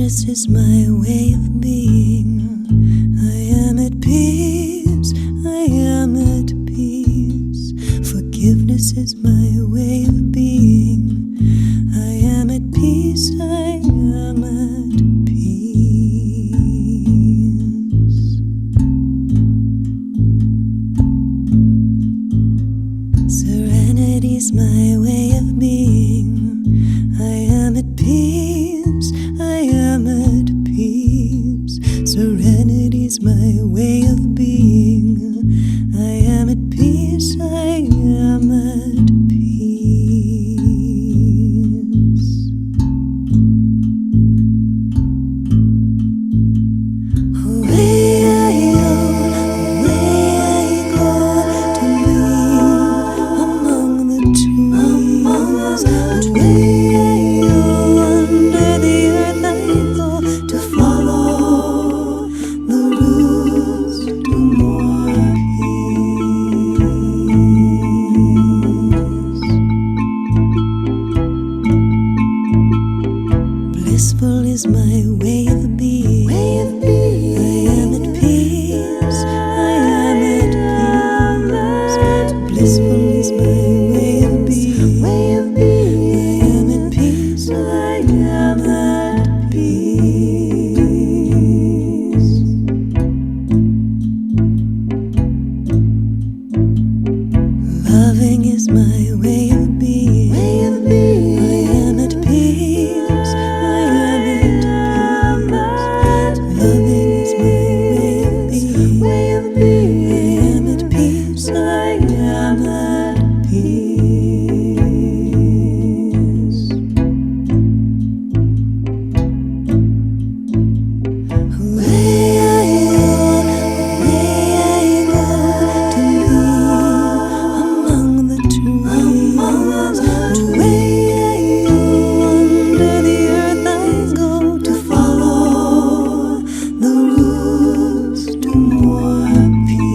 Forgiveness is my way of being. I am at peace, I am at peace. Forgiveness is my way of being. I am at peace, I am at peace. Serenity is my way of being. I am at peace, I am at peace. Serenity's my way of being. I am at peace, I am at peace. Away I go to be among the trees. Away under the earth I go to follow the roots to more peace. Blissful is my way of being. I am at peace, I am at peace. Blissful is my way of being. I am at peace, I am at peace. Loving is my way of being. I am at peace, I am at peace. Loving is my way of being. I am at peace, I am at peace. Away I go to be among the trees. Away under the earth I go to follow the roots to more peace.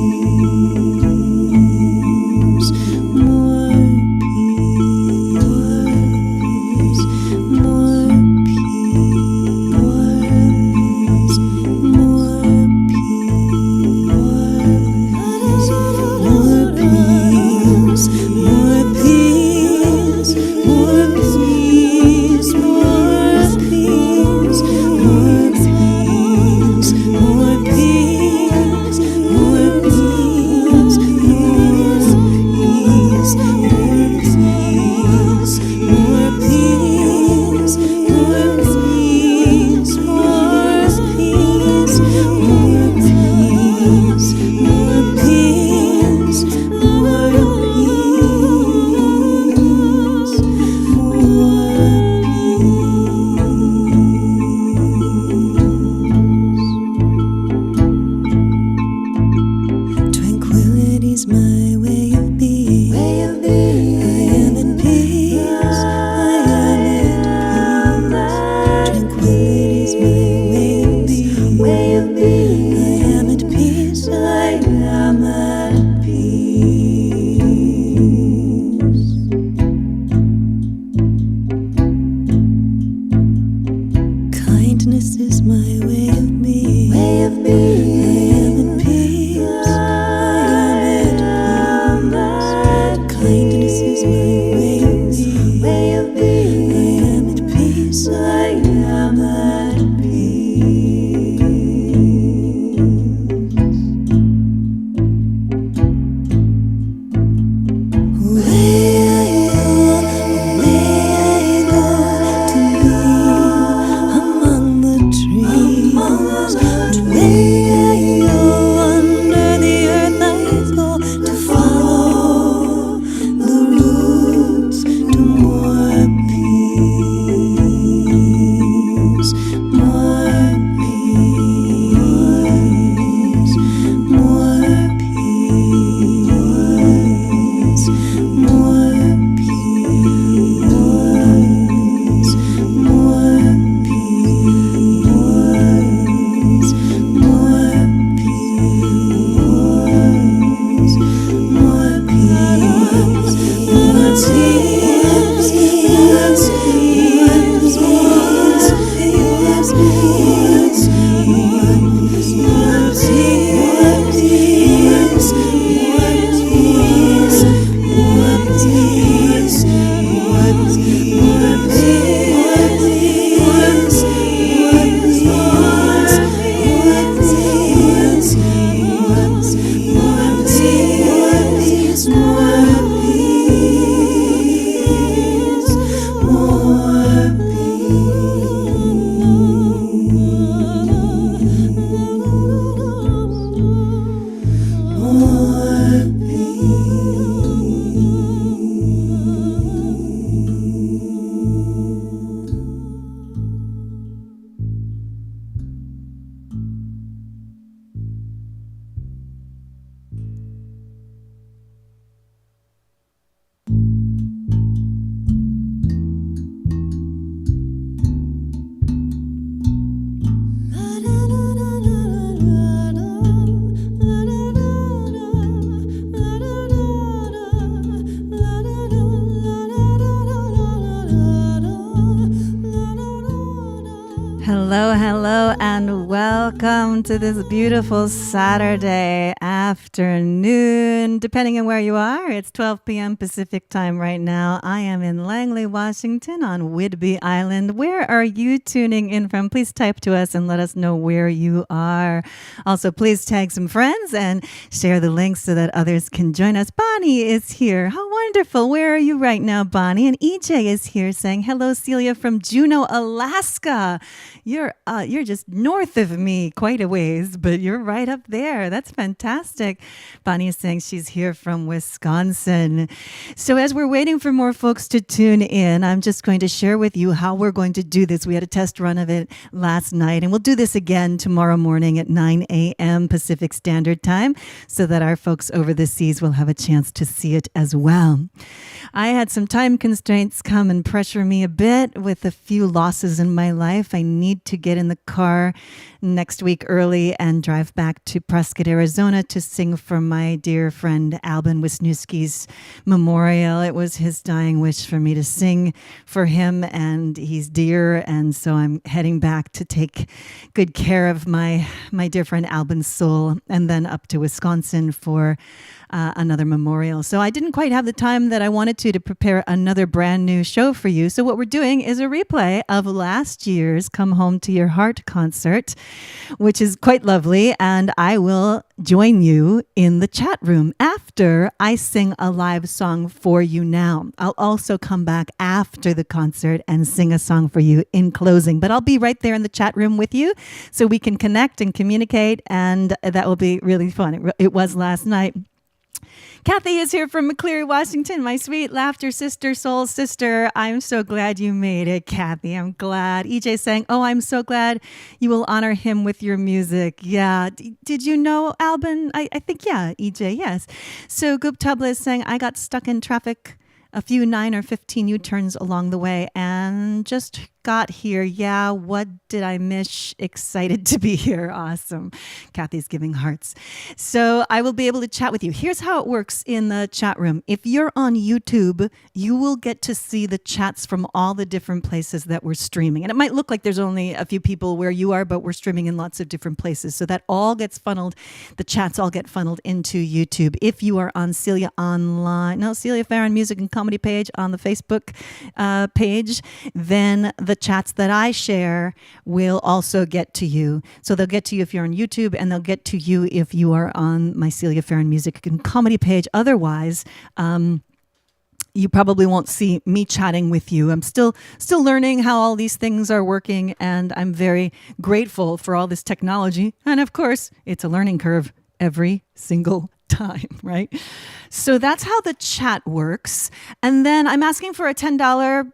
hello, and welcome to this beautiful Saturday afternoon. Depending on where you are, it's 12 p.m. Pacific time right now. I am in Langley, Washington on Whidbey Island. Where are you tuning in from? Please type to us and let us know where you are. Also, please tag some friends and share the links so that others can join us. Bonnie is here. How wonderful. Where are you right now, Bonnie? And EJ is here saying, hello, Celia from Juneau, Alaska. You're just north of me quite a ways, but you're right up there. That's fantastic. Bonnie is saying she's here from Wisconsin. So as we're waiting for more folks to tune in, I'm just going to share with you how we're going to do this. We had a test run of it last night, and we'll do this again tomorrow morning at 9 a.m. Pacific Standard Time so that our folks over the seas will have a chance to see it as well. I had some time constraints come and pressure me a bit with a few losses in my life. I need to get in the car next week early and drive back to Prescott, Arizona to sing for my dear friend Albin Wisniewski's memorial. It was his dying wish for me to sing for him, and he's dear, and so I'm heading back to take good care of my dear friend Albin's soul, and then up to Wisconsin for another memorial. So I didn't quite have the time that I wanted to prepare another brand new show for you. So what we're doing is a replay of last year's Come Home to Your Heart concert, which is quite lovely. And I will join you in the chat room after I sing a live song for you now. I'll also come back after the concert and sing a song for you in closing. But I'll be right there in the chat room with you so we can connect and communicate. And that will be really fun. It was last night. Kathy is here from McCleary, Washington, my sweet laughter sister, soul sister. I'm so glad you made it, Kathy. I'm glad. EJ saying, oh, I'm so glad you will honor him with your music. Yeah. Did you know Albin? I think, yeah, EJ, yes. So Goop Tubla is saying, I got stuck in traffic a few 9 or 15 U-turns along the way and just got here. Yeah, what did I miss? Excited to be here. Awesome. Kathy's giving hearts. So I will be able to chat with you. Here's how it works in the chat room. If you're on YouTube, you will get to see the chats from all the different places that we're streaming. And it might look like there's only a few people where you are, but we're streaming in lots of different places. So that all gets funneled, the chats all get funneled into YouTube. If you are on Celia Farran Music and Comedy page on the Facebook page, then the chats that I share will also get to you. So they'll get to you if you're on YouTube, and they'll get to you if you are on my Celia Farran Music and Comedy page. Otherwise, you probably won't see me chatting with you. I'm still learning how all these things are working, and I'm very grateful for all this technology. And of course, it's a learning curve every single time, right? So that's how the chat works. And then I'm asking for a $10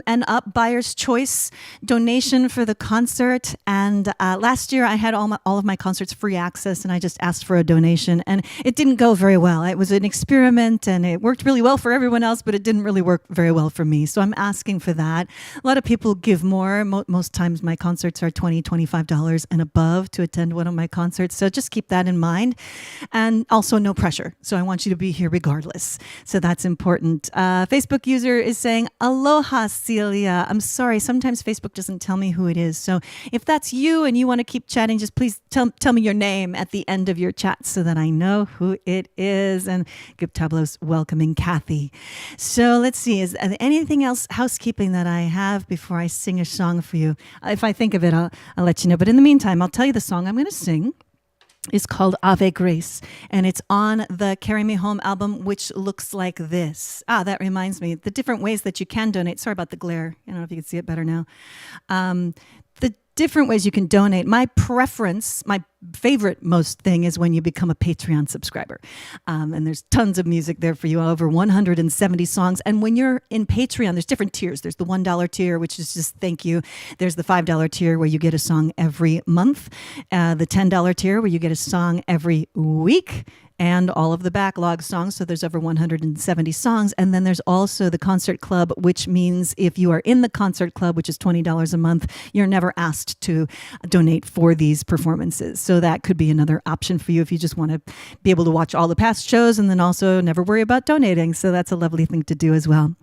and up buyer's choice donation for the concert. And last year I had all of my concerts free access, and I just asked for a donation, and it didn't go very well. It was an experiment, and it worked really well for everyone else, but it didn't really work very well for me. So I'm asking for that. A lot of people give more. Most times my concerts are $20, $25 and above to attend one of my concerts. So just keep that in mind. And also no pressure. So I want you to be here regardless. So that's important. Facebook user is saying, aloha, Celia. I'm sorry. Sometimes Facebook doesn't tell me who it is. So if that's you and you want to keep chatting, just please tell me your name at the end of your chat so that I know who it is. And Gip Tableau's welcoming Kathy. So let's see. Is there anything else housekeeping that I have before I sing a song for you? If I think of it, I'll let you know. But in the meantime, I'll tell you the song I'm going to sing. It's called Ave Grace, and it's on the Carry Me Home album, which looks like this. That reminds me, the different ways that you can donate. Sorry about the glare. I don't know if you can see it better now. The different ways you can donate. My preference, my favorite most thing is when you become a Patreon subscriber. And there's tons of music there for you, over 170 songs. And when you're in Patreon, there's different tiers. There's the $1 tier, which is just thank you. There's the $5 tier where you get a song every month. The $10 tier where you get a song every week. And all of the backlog songs. So there's over 170 songs. And then there's also the concert club, which means if you are in the concert club, which is $20 a month, you're never asked to donate for these performances. So So that could be another option for you if you just want to be able to watch all the past shows and then also never worry about donating. So that's a lovely thing to do as well.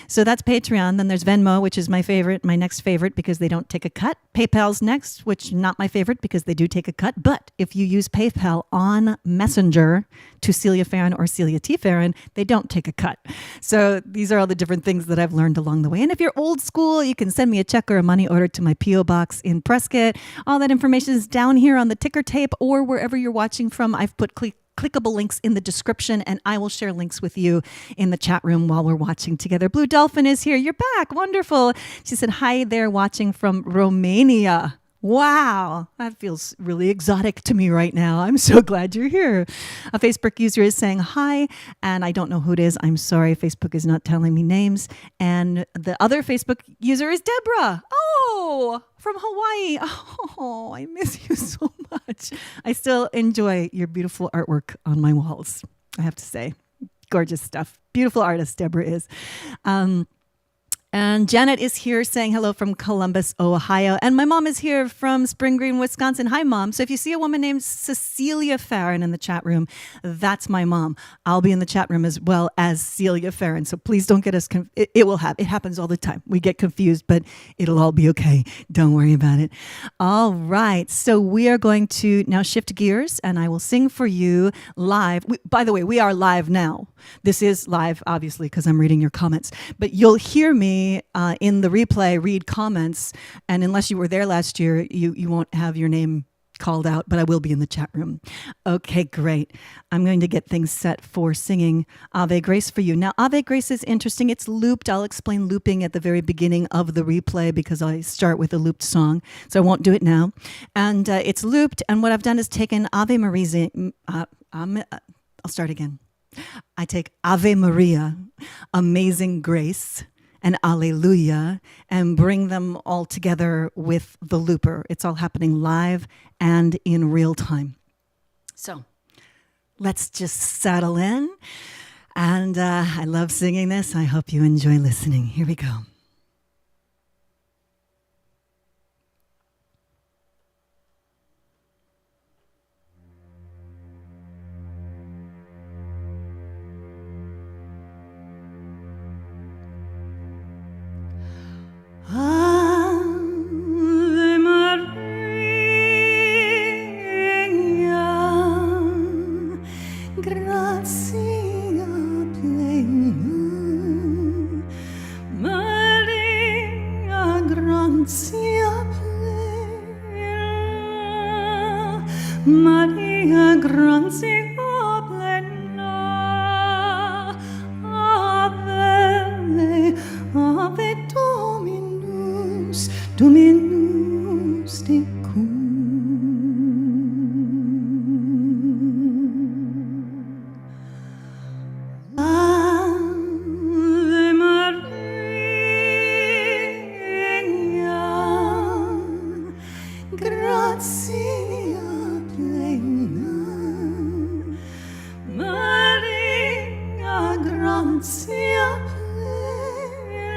So that's Patreon. Then there's Venmo, which is my favorite, my next favorite, because they don't take a cut. PayPal's next, which not my favorite because they do take a cut. But if you use PayPal on Messenger to Celia Farran or Celia T. Farran, they don't take a cut. So these are all the different things that I've learned along the way. And if you're old school, you can send me a check or a money order to my P.O. box in Prescott. All that information is down here on the ticker tape or wherever you're watching from. I've put clickable links in the description, and I will share links with you in the chat room while we're watching together. Blue Dolphin is here. You're back. Wonderful. She said, hi there, watching from Romania. Wow, that feels really exotic to me right now. I'm so glad you're here. A Facebook user is saying hi, and I don't know who it is. I'm sorry, Facebook is not telling me names. And the other Facebook user is Deborah. Oh, from Hawaii. Oh, I miss you so much. I still enjoy your beautiful artwork on my walls, I have to say. Gorgeous stuff. Beautiful artist, Deborah is. And Janet is here saying hello from Columbus, Ohio. And my mom is here from Spring Green, Wisconsin. Hi, Mom. So if you see a woman named Celia Farran in the chat room, that's my mom. I'll be in the chat room as well as Celia Farran. So please don't get us confused. It happens all the time. We get confused, but it'll all be okay. Don't worry about it. All right. So we are going to now shift gears, and I will sing for you live. By the way, we are live now. This is live, obviously, because I'm reading your comments. But you'll hear me in the replay read comments, and unless you were there last year, you won't have your name called out, but I will be in the chat room. Okay, great. I'm going to get things set for singing Ave Grace for you. Now, Ave Grace is interesting. It's looped. I'll explain looping at the very beginning of the replay because I start with a looped song, so I won't do it now. And it's looped, and what I've done is taken Ave Maria. I'll start again. I take Ave Maria, Amazing Grace, and Alleluia, and bring them all together with the looper. It's all happening live and in real time. So let's just settle in. And I love singing this. I hope you enjoy listening. Here we go. Ave Maria, gratia plena, Maria, gratia plena, Maria, gratia plena, Ave, Ave Dominus, Dominus tecum. Ave Maria, gratia plena, Maria, gratia plena,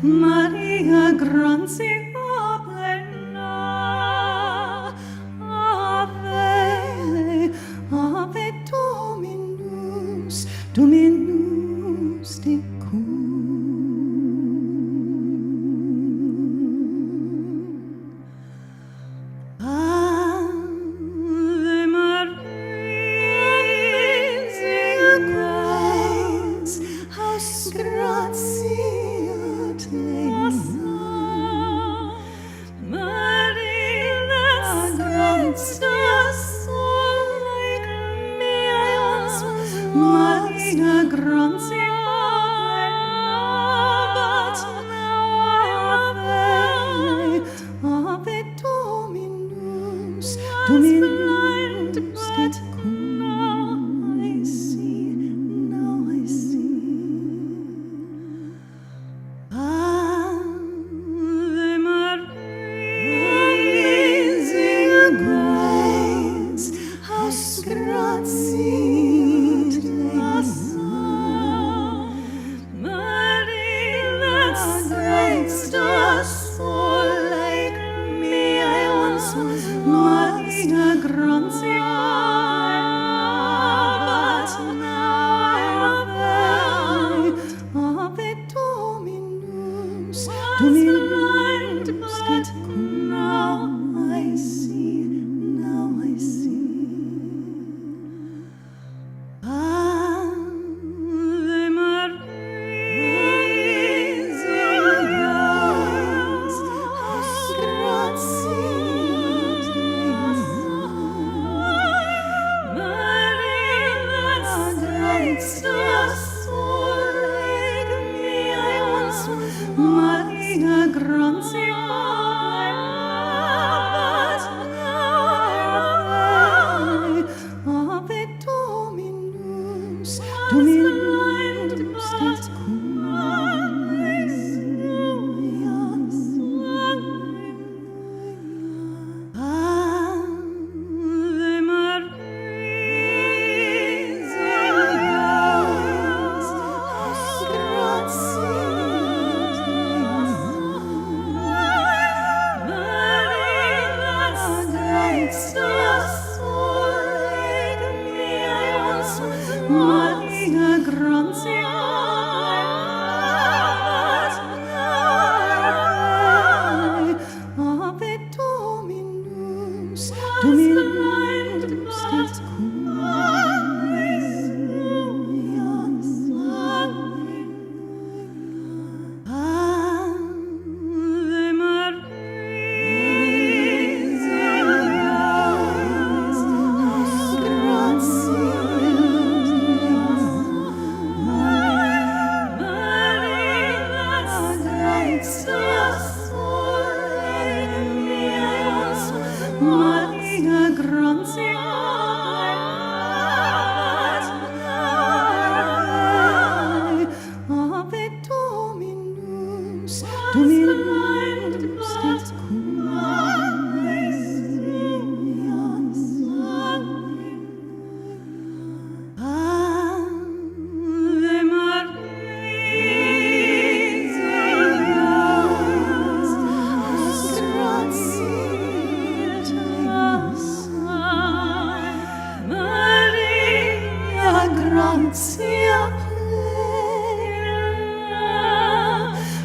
Maria, gratia plena, Ave, Ave Dominus, Dominus tecum. Ave Maria, amazing grace, haus gratiat plena, Maria, gratia solet meas, Maria, gratia plena, Ave, Ave Dominus, Dominus tecum. Now I see, now I see. Ave Maria, amazing grace, haus gratiat plena,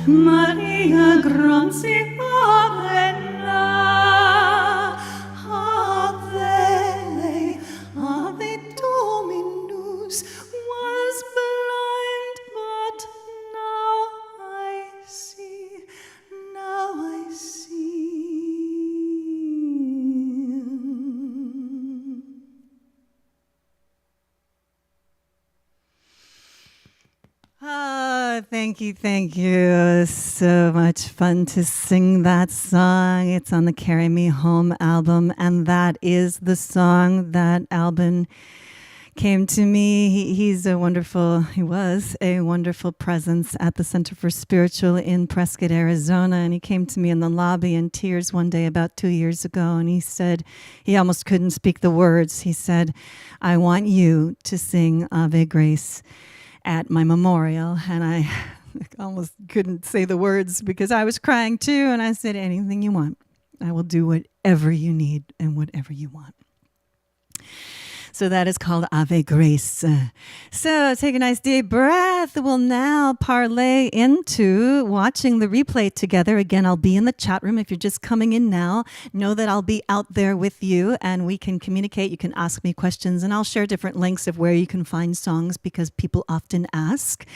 Maria Gracia plena, Ave, Ave Dominus, was blind, but now I see, now I see. Oh, thank you. So much fun to sing that song. It's on the Carry Me Home album, and that is the song that Albin came to me. He was a wonderful presence at the Center for Spiritual in Prescott, Arizona, and he came to me in the lobby in tears one day about 2 years ago, and he said, he almost couldn't speak the words. He said, I want you to sing Ave Grace at my memorial, and I almost couldn't say the words because I was crying too, and I said, anything you want. I will do whatever you need and whatever you want. So that is called Ave Grace. So take a nice deep breath. We'll now parlay into watching the replay together. Again, I'll be in the chat room. If you're just coming in now, know that I'll be out there with you and we can communicate. You can ask me questions and I'll share different links of where you can find songs because people often ask.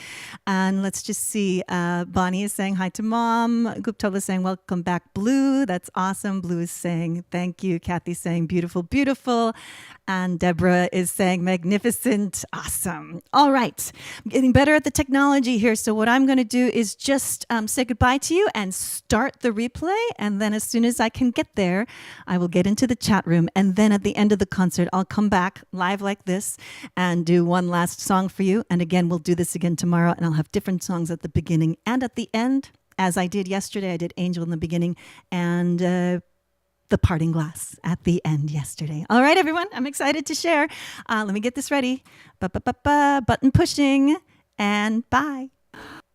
And let's just see. Bonnie is saying hi to Mom. Guptola is saying welcome back, Blue. That's awesome. Blue is saying thank you. Kathy's saying beautiful, beautiful. And Deborah is saying magnificent, awesome. All right, I'm getting better at the technology here. So what I'm going to do is just say goodbye to you and start the replay. And then as soon as I can get there, I will get into the chat room. And then at the end of the concert, I'll come back live like this and do one last song for you. And again, we'll do this again tomorrow. And I'll have different songs at the beginning and at the end. As I did yesterday, I did Angel in the beginning and the parting glass at the end yesterday. All right, everyone, I'm excited to share. Let me get this ready. Button pushing, and bye.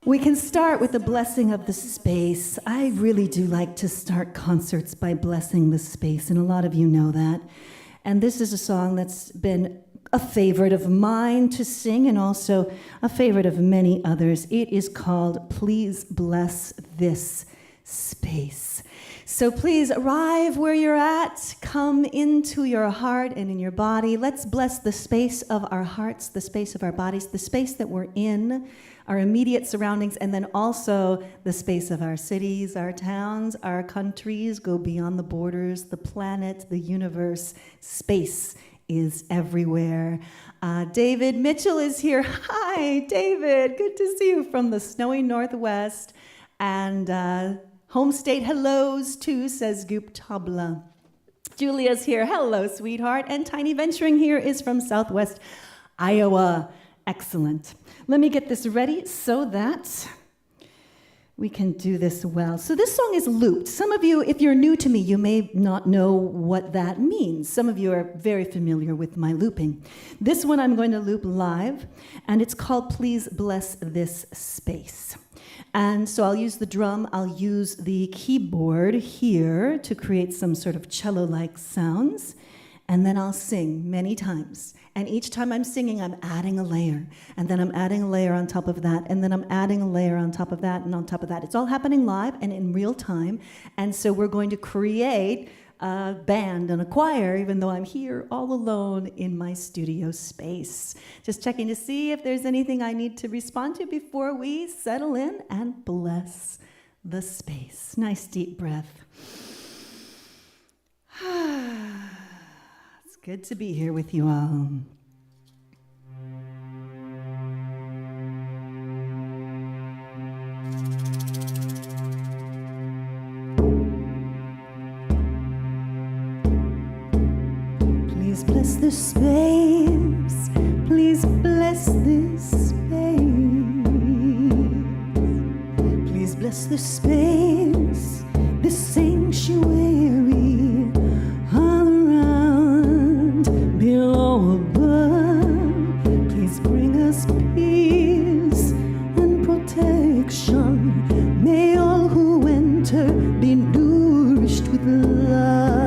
We can start with the blessing of the space. I really do like to start concerts by blessing the space, and a lot of you know that. And this is a song that's been a favorite of mine to sing and also a favorite of many others. It is called Please Bless This Space. So please arrive where you're at, come into your heart and in your body. Let's bless the space of our hearts, the space of our bodies, the space that we're in, our immediate surroundings, and then also the space of our cities, our towns, our countries, go beyond the borders, the planet, the universe. Space is everywhere. David Mitchell is here. Hi, David. Good to see you from the snowy Northwest. And home state hellos, too, says Goop Tabla. Julia's here. Hello, sweetheart. And Tiny Venturing here is from Southwest Iowa. Excellent. Let me get this ready so that we can do this well. So this song is looped. Some of you, if you're new to me, you may not know what that means. Some of you are very familiar with my looping. This one I'm going to loop live, and it's called Please Bless This Space. And so I'll use the drum, I'll use the keyboard here to create some sort of cello-like sounds, and then I'll sing many times. And each time I'm singing, I'm adding a layer, and then I'm adding a layer on top of that, and then I'm adding a layer on top of that, and on top of that. It's all happening live and in real time, and so we're going to create a band and a choir, even though I'm here all alone in my studio space. Just checking to see if there's anything I need to respond to before we settle in and bless the space. Nice deep breath. It's good to be here with you all. Please bless this space. Please bless this space. Please bless this space, this sanctuary, all around, below, above. Please bring us peace and protection. May all who enter be nourished with love.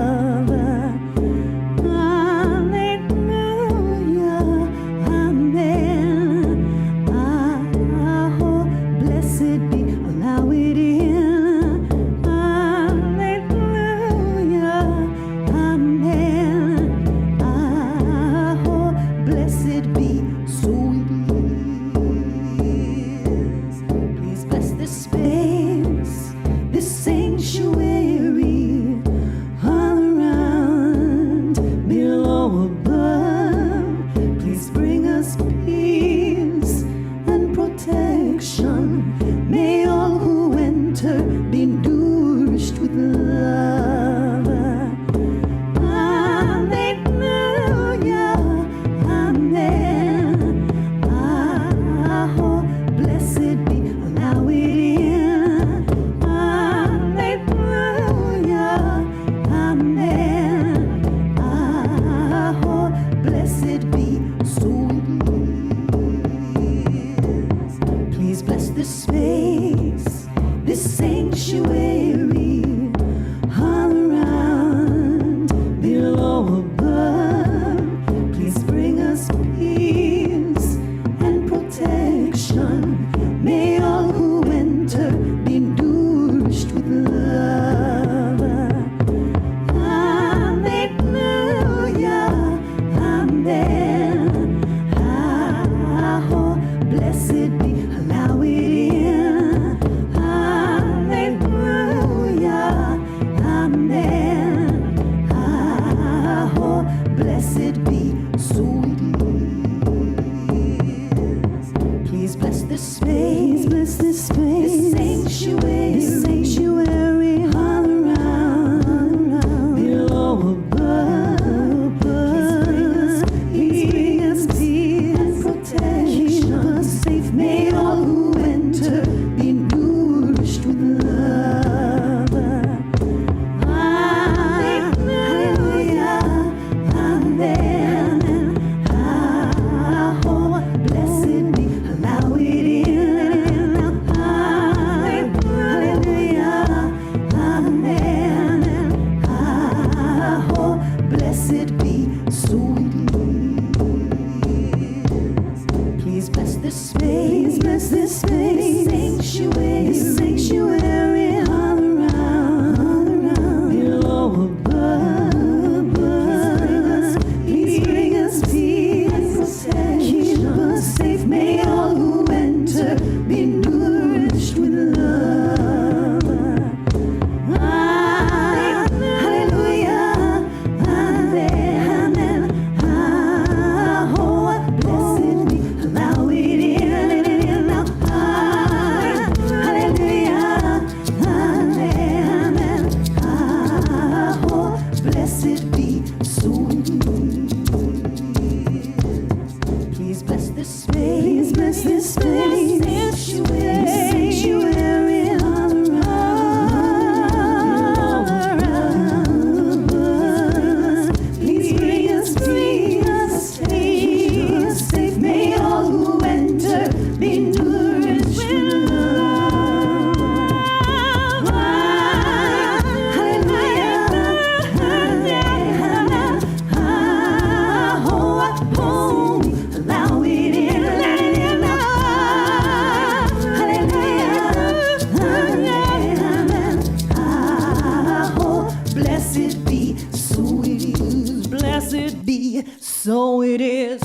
bless this space, sanctuary all around us. Please bring us safe. May all who enter be nourished with love. Allow it in, let it in. Blessed be, so it is. Blessed be, so it is.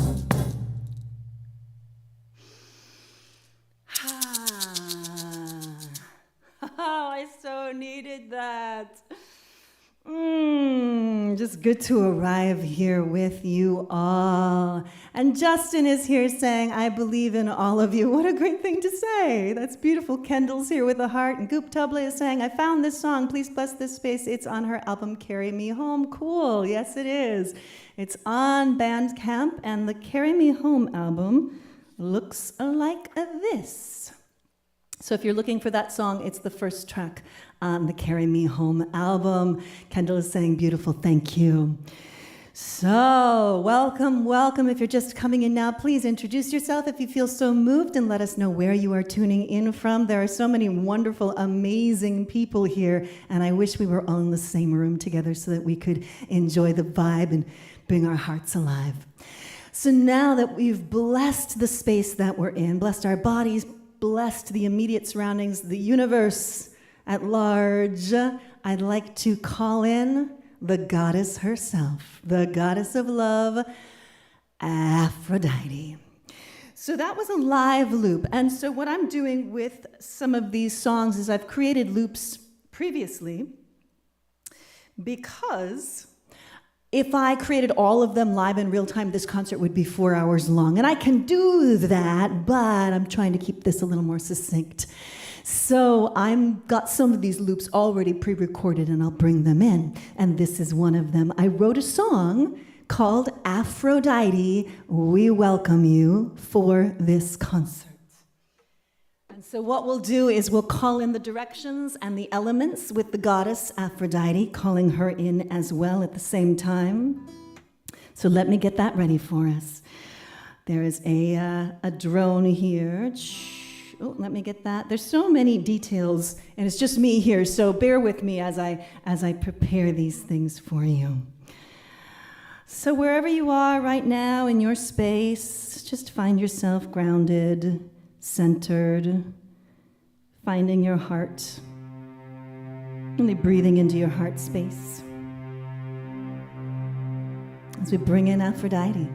Oh, I so needed that. Just good to arrive here with you all. And Justin is here saying, I believe in all of you. What a great thing to say. That's beautiful. Kendall's here with a heart. And Goop Tubla is saying, I found this song. Please bless this space. It's on her album, Carry Me Home. Cool. Yes, it is. It's on Bandcamp. And the Carry Me Home album looks like this. So if you're looking for that song, it's the first track on the Carry Me Home album. Kendall is saying, beautiful, thank you. So welcome. If you're just coming in now, please introduce yourself if you feel so moved and let us know where you are tuning in from. There are so many wonderful, amazing people here, and I wish we were all in the same room together so that we could enjoy the vibe and bring our hearts alive. So now that we've blessed the space that we're in, blessed our bodies, blessed the immediate surroundings, the universe at large, I'd like to call in the goddess herself, the goddess of love, Aphrodite. So that was a live loop. And so what I'm doing with some of these songs is I've created loops previously because if I created all of them live in real time, this concert would be 4 hours long. And I can do that, but I'm trying to keep this a little more succinct. So I've got some of these loops already pre-recorded, and I'll bring them in. And this is one of them. I wrote a song called Aphrodite, We Welcome You, for this concert. So what we'll do is we'll call in the directions and the elements with the goddess Aphrodite, calling her in as well at the same time. So let me get that ready for us. There is a drone here. Oh, let me get that. There's so many details, and it's just me here, so bear with me as I prepare these things for you. So wherever you are right now in your space, just find yourself grounded, centered, finding your heart, really breathing into your heart space as we bring in Aphrodite.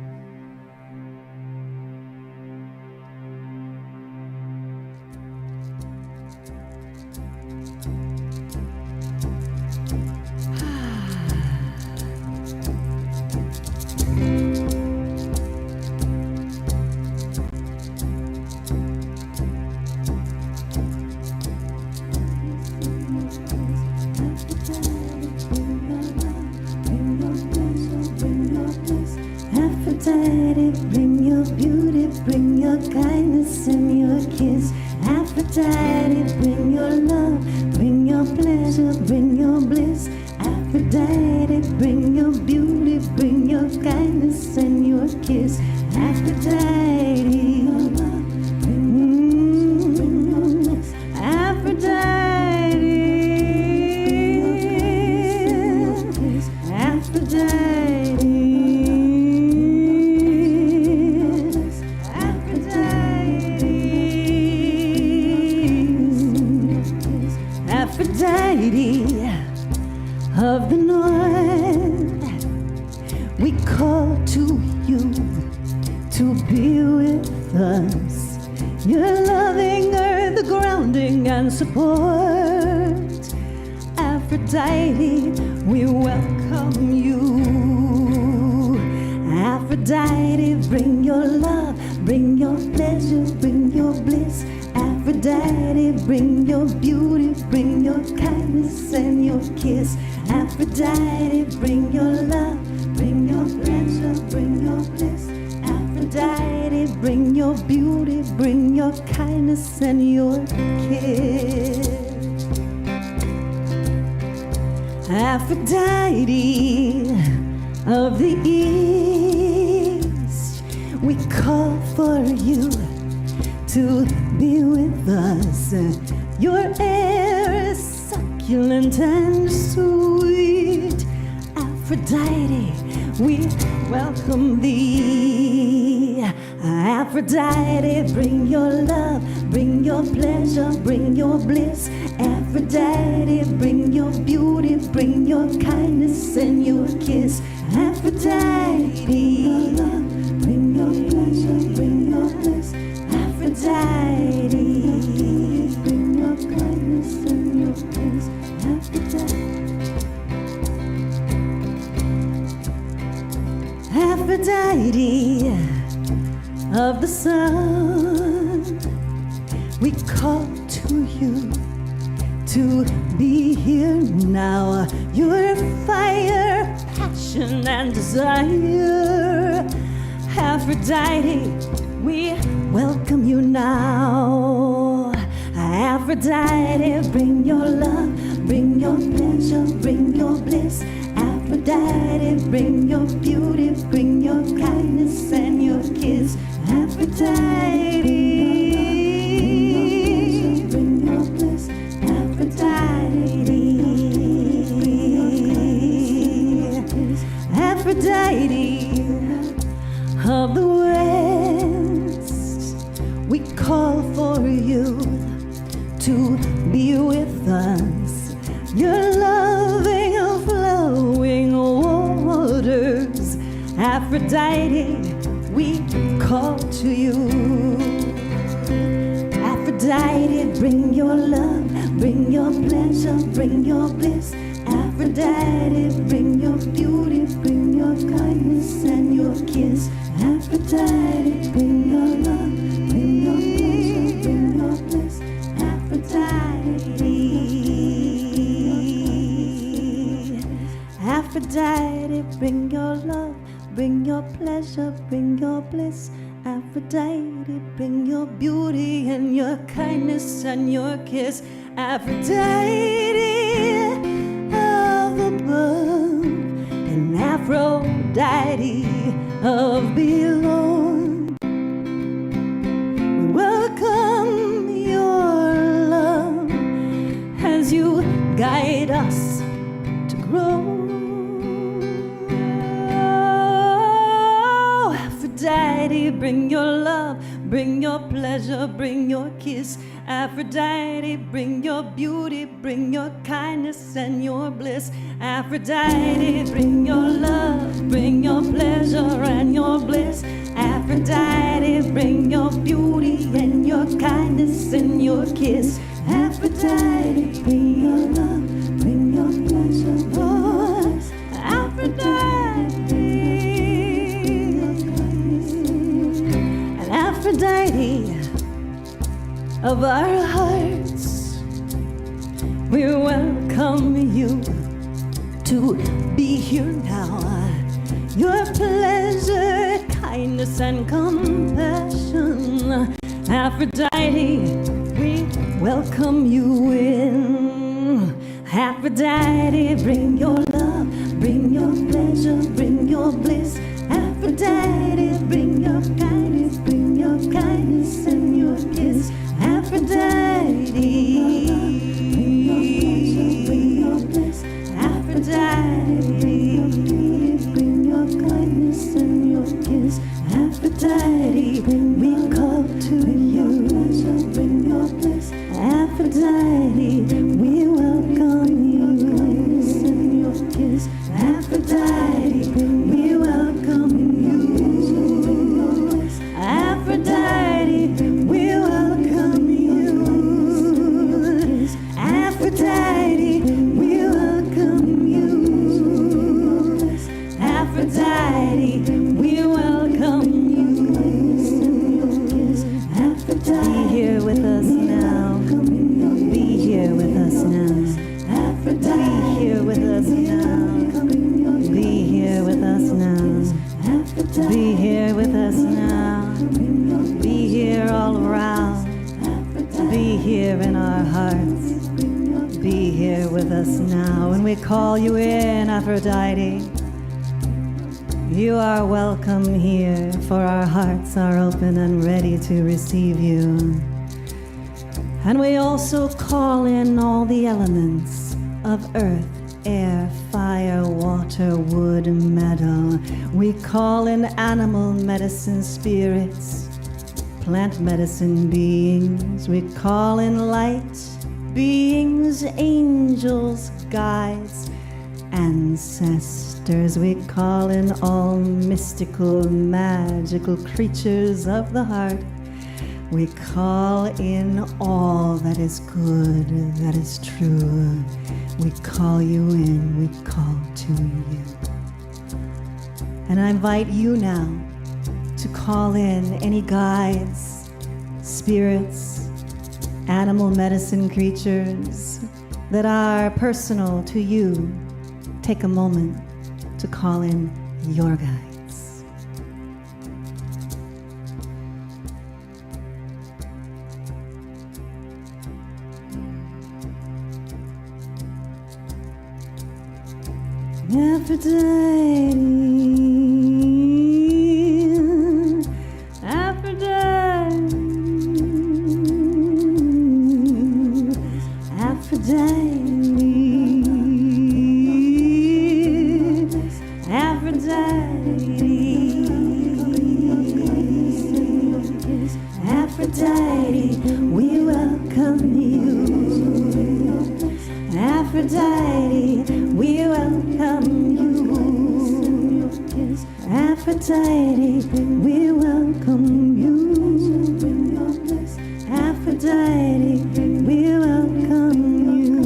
Aphrodite, bring your beauty, bring your kindness and your kiss. Aphrodite, bring your love, bring your pleasure, bring your bliss. Aphrodite, bring your beauty, bring your kindness and your kiss. Aphrodite, your love, bring your pleasure, bring your bliss. Aphrodite, Aphrodite. Aphrodite of the north, we call to you to be with us. Your loving earth, the grounding and support. Aphrodite, we welcome you. Aphrodite, bring your love, bring your pleasure, bring your bliss. Aphrodite, bring your beauty, bring your kindness and your kiss. Aphrodite, bring your love, bring your pleasure, bring your bliss. Aphrodite, bring your beauty, bring your kindness and your kiss. Aphrodite of the East, we call for you to be with us. Your air is succulent and sweet. Aphrodite, we welcome thee. Aphrodite, bring your love, bring your pleasure, bring your bliss. Aphrodite, bring your beauty, bring your kindness and your kiss. Aphrodite, bring your love, bring your pleasure, bring your bliss. Aphrodite, bring your kindness and your kiss. Aphrodite. Aphrodite of the sun, we call to you to be here now. Your fire, passion, and desire. Aphrodite, we welcome you now. Aphrodite, bring your love, bring your pleasure, bring your bliss. Aphrodite, bring your beauty, bring your kindness and your kiss. Aphrodite, bring your bliss. Aphrodite, Aphrodite of the West, we call for you to be with us. Your loving and flowing waters. Aphrodite, we call to you. Aphrodite, bring your love, bring your pleasure, bring your bliss. Aphrodite, bring your beauty, bring your kindness and your kiss. Aphrodite, bring your love, bring your pleasure, bring your bliss. Aphrodite, Aphrodite, bring your love, bring your pleasure, bring your bliss. Aphrodite, bring your beauty and your kindness and your kiss. Aphrodite of above and Aphrodite of below, we welcome your love as you guide us to grow. Aphrodite, bring your love, bring your pleasure, bring your kiss. Aphrodite, bring your beauty, bring your kindness and your bliss. Aphrodite, bring your love, bring your pleasure and your bliss. Aphrodite, bring your beauty and your kindness and your kiss. Aphrodite, bring your love, bring your pleasure, oh, Aphrodite. Aphrodite of our hearts, we welcome you to be here now. Your pleasure, kindness, and compassion. Aphrodite, we welcome you in. Aphrodite, bring your love, bring your pleasure, bring your bliss. Aphrodite, bring your kindness, bring your kindness and your kiss. Aphrodite, bring your pleasure, bring your bliss. Aphrodite, bring your kindness and your kiss. Aphrodite, we call to you. Bring your bliss. Aphrodite, we welcome you. And your kiss. Aphrodite, we welcome you. Aphrodite, we here in our hearts. Be here with us now. And we call you in, Aphrodite. You are welcome here, for our hearts are open and ready to receive you. And we also call in all the elements of earth, air, fire, water, wood, metal. We call in animal medicine spirits, plant medicine beings. We call in light beings, angels, guides, ancestors. We call in all mystical, magical creatures of the heart. We call in all that is good, that is true. We call you in, we call to you. And I invite you now to call in any guides, spirits, animal medicine creatures that are personal to you. Take a moment to call in your guides. Aphrodite, Aphrodite, Aphrodite, we welcome you. Aphrodite, we welcome you. Aphrodite, we welcome you. Aphrodite, we welcome you.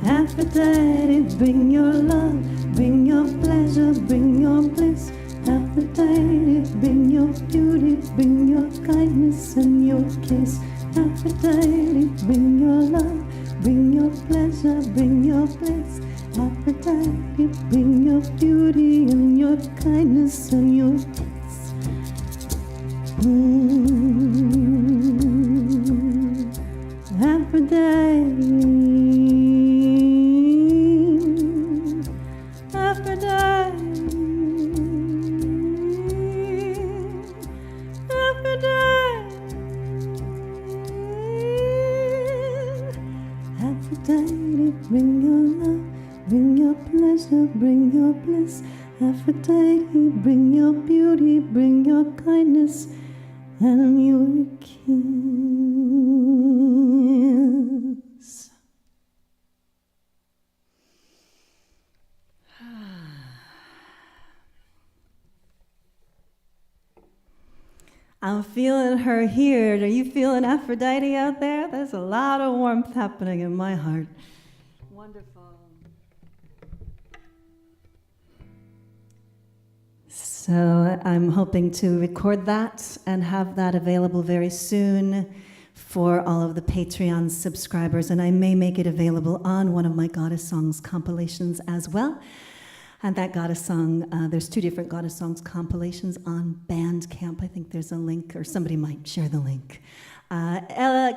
Aphrodite, bring your love, bring your pleasure, bring your bliss. Aphrodite, bring your beauty, bring your kindness and your kiss. Aphrodite, bring your love, bring your pleasure, bring your bliss. Aphrodite, bring your beauty and your kindness and your kiss. Aphrodite, Aphrodite, Aphrodite, bring your love, bring your pleasure, bring your bliss. Aphrodite, bring your beauty, bring your kindness and your kiss. I'm feeling her here. Are you feeling Aphrodite out there? There's a lot of warmth happening in my heart. Wonderful. So I'm hoping to record that and have that available very soon for all of the Patreon subscribers. And I may make it available on one of my Goddess Songs compilations as well. And that Goddess Song, there's 2 different Goddess Songs compilations on Bandcamp. I think there's a link, or somebody might share the link.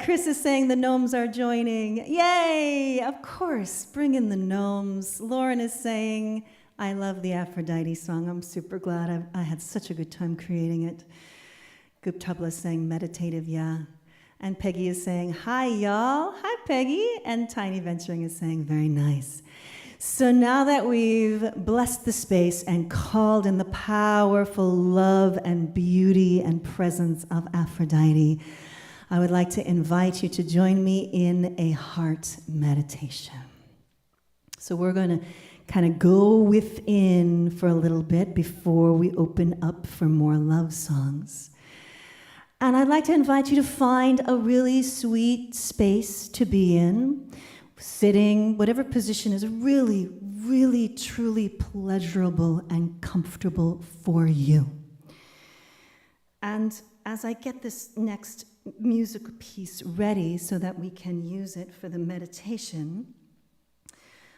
Chris is saying the gnomes are joining. Yay! Of course, bring in the gnomes. Lauren is saying, I love the Aphrodite song. I'm super glad. I had such a good time creating it. Guptabla is saying meditative, yeah. And Peggy is saying, hi, y'all. Hi, Peggy. And Tiny Venturing is saying, very nice. So now that we've blessed the space and called in the powerful love and beauty and presence of Aphrodite, I would like to invite you to join me in a heart meditation. So we're going to kind of go within for a little bit before we open up for more love songs. And I'd like to invite you to find a really sweet space to be in. Sitting, whatever position is really, really, truly pleasurable and comfortable for you. And as I get this next music piece ready so that we can use it for the meditation,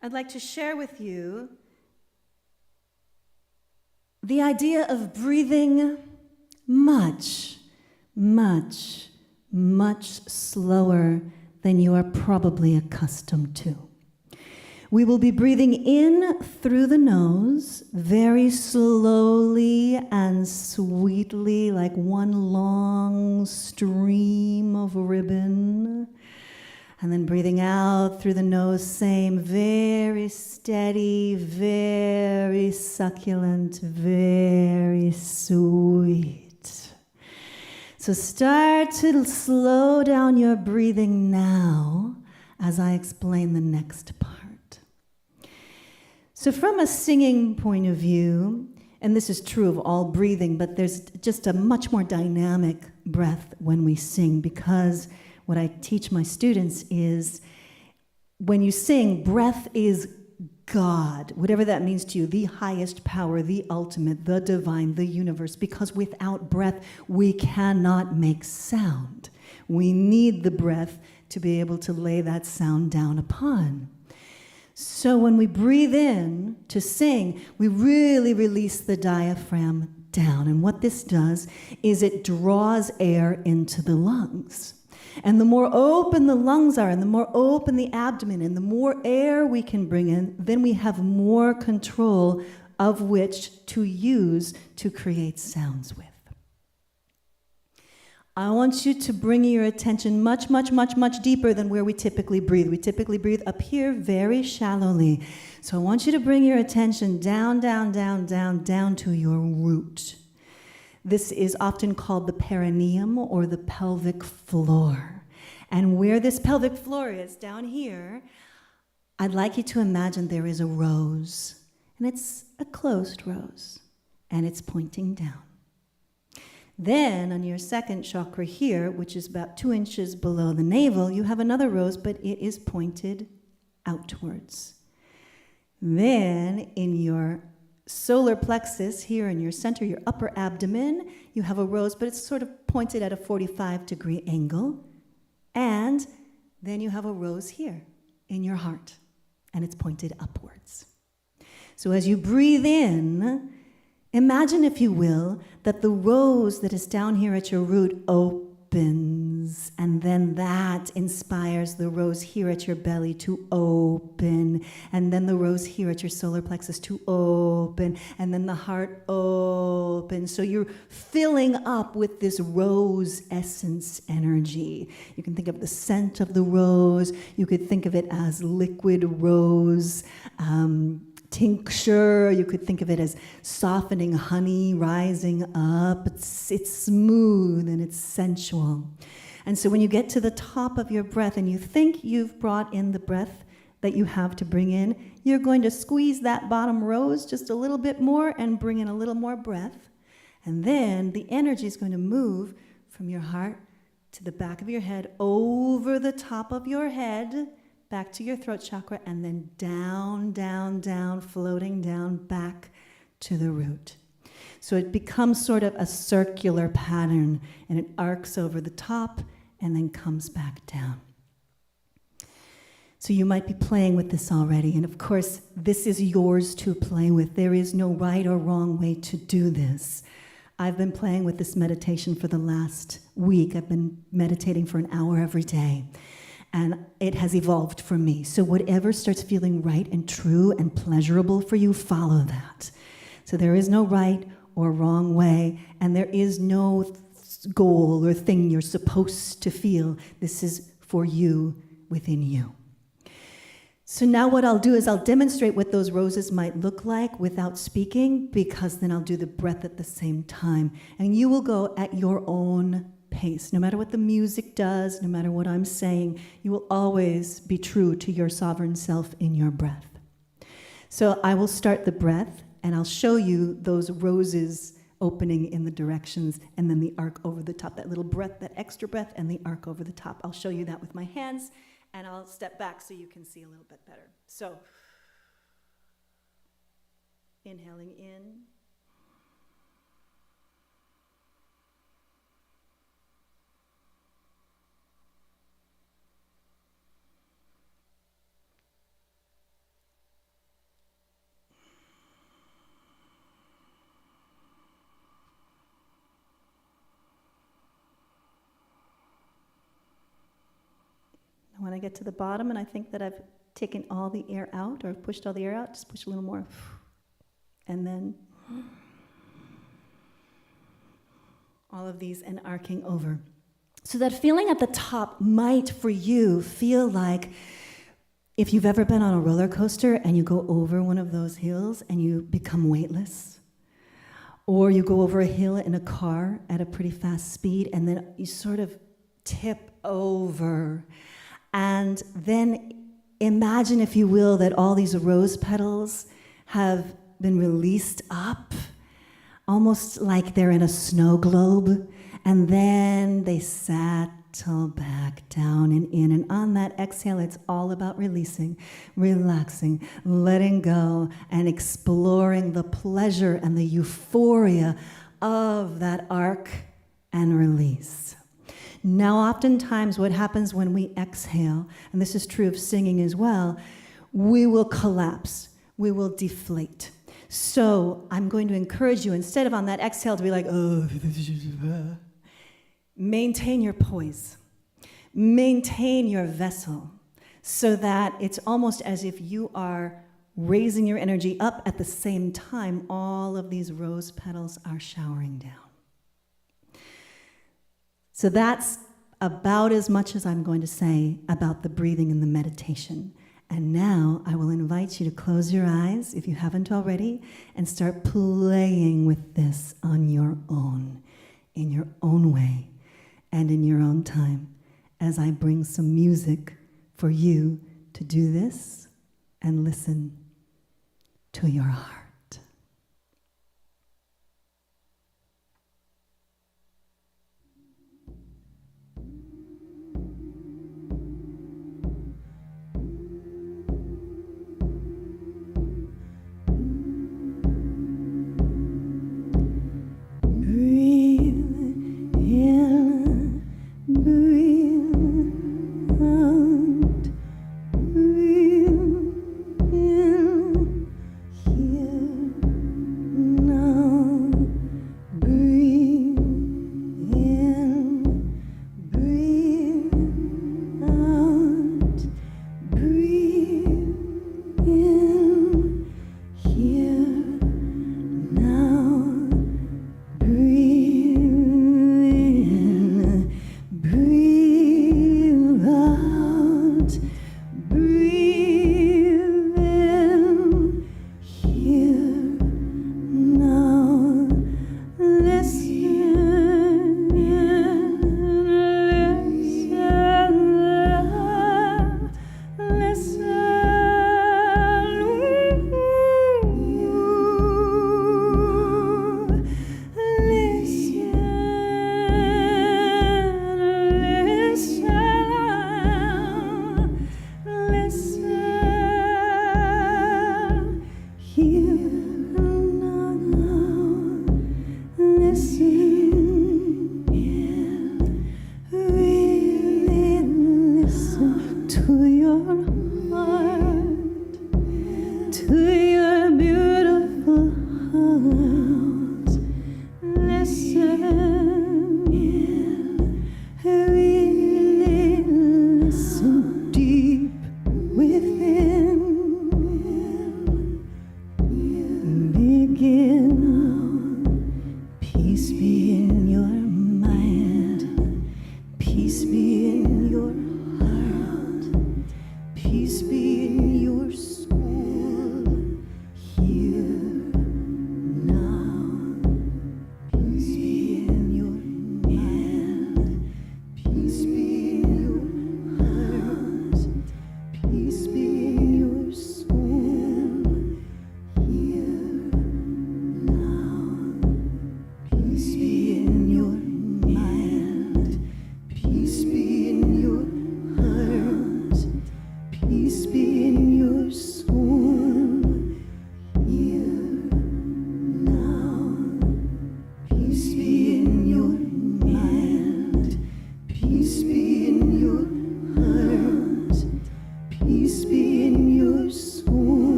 I'd like to share with you the idea of breathing much, much, much slower than you are probably accustomed to. We will be breathing in through the nose, very slowly and sweetly, like one long stream of ribbon. And then breathing out through the nose, same, very steady, very succulent, very sweet. So start to slow down your breathing now as I explain the next part. So from a singing point of view, and this is true of all breathing, but there's just a much more dynamic breath when we sing, because what I teach my students is when you sing, breath is God, whatever that means to you, the highest power, the ultimate, the divine, the universe, because without breath, we cannot make sound. We need the breath to be able to lay that sound down upon. So when we breathe in to sing, we really release the diaphragm down. And what this does is it draws air into the lungs. And the more open the lungs are, and the more open the abdomen, and the more air we can bring in, then we have more control of which to use to create sounds with. I want you to bring your attention much, much, much, much deeper than where we typically breathe. We typically breathe up here very shallowly. So I want you to bring your attention down, down, down, down, down to your root. This is often called the perineum or the pelvic floor. And where this pelvic floor is, down here, I'd like you to imagine there is a rose. And it's a closed rose. And it's pointing down. Then on your second chakra here, which is about 2 inches below the navel, you have another rose, but it is pointed outwards. Then in your solar plexus here in your center, your upper abdomen, you have a rose, but it's sort of pointed at a 45-degree angle. And then you have a rose here in your heart, and it's pointed upwards. So as you breathe in, imagine, if you will, that the rose that is down here at your root opens, and then that inspires the rose here at your belly to open, and then the rose here at your solar plexus to open, and then the heart opens. So you're filling up with this rose essence energy. You can think of the scent of the rose. You could think of it as liquid rose tincture. You could think of it as softening honey rising up. It's smooth and it's sensual. And so when you get to the top of your breath and you think you've brought in the breath that you have to bring in, you're going to squeeze that bottom rose just a little bit more and bring in a little more breath. And then the energy is going to move from your heart to the back of your head, over the top of your head, back to your throat chakra, and then down, down, down, floating down back to the root. So it becomes sort of a circular pattern, and it arcs over the top and then comes back down. So you might be playing with this already, and of course, this is yours to play with. There is no right or wrong way to do this. I've been playing with this meditation for the last week. I've been meditating for an hour every day. And it has evolved for me. So whatever starts feeling right and true and pleasurable for you, follow that. So there is no right or wrong way, and there is no goal or thing you're supposed to feel. This is for you, within you. So now what I'll do is I'll demonstrate what those roses might look like without speaking, because then I'll do the breath at the same time. And you will go at your own pace. No matter what the music does, no matter what I'm saying, you will always be true to your sovereign self in your breath. So I will start the breath, and I'll show you those roses opening in the directions, and then the arc over the top, that little breath, that extra breath, and the arc over the top. I'll show you that with my hands, and I'll step back so you can see a little bit better. So, inhaling in. I get to the bottom and I think that I've taken all the air out or pushed all the air out, just push a little more. And then all of these and arcing over. So that feeling at the top might, for you, feel like if you've ever been on a roller coaster and you go over one of those hills and you become weightless, or you go over a hill in a car at a pretty fast speed and then you sort of tip over. And then imagine, if you will, that all these rose petals have been released up, almost like they're in a snow globe, and then they settle back down and in. And on that exhale, it's all about releasing, relaxing, letting go, and exploring the pleasure and the euphoria of that arc and release. Now, oftentimes what happens when we exhale, and this is true of singing as well, we will collapse, we will deflate. So I'm going to encourage you, instead of on that exhale to be like, oh, maintain your poise, maintain your vessel, so that it's almost as if you are raising your energy up at the same time all of these rose petals are showering down. So that's about as much as I'm going to say about the breathing and the meditation. And now I will invite you to close your eyes, if you haven't already, and start playing with this on your own, in your own way, and in your own time, as I bring some music for you to do this and listen to your heart. Here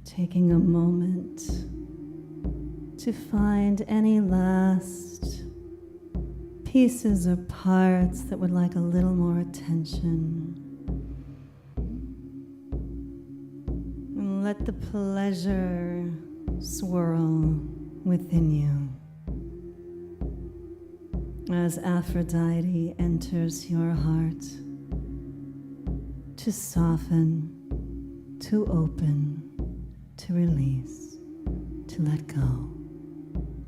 Taking a moment to find any last pieces or parts that would like a little more attention. And let the pleasure swirl within you as Aphrodite enters your heart to soften, to open, to release, to let go,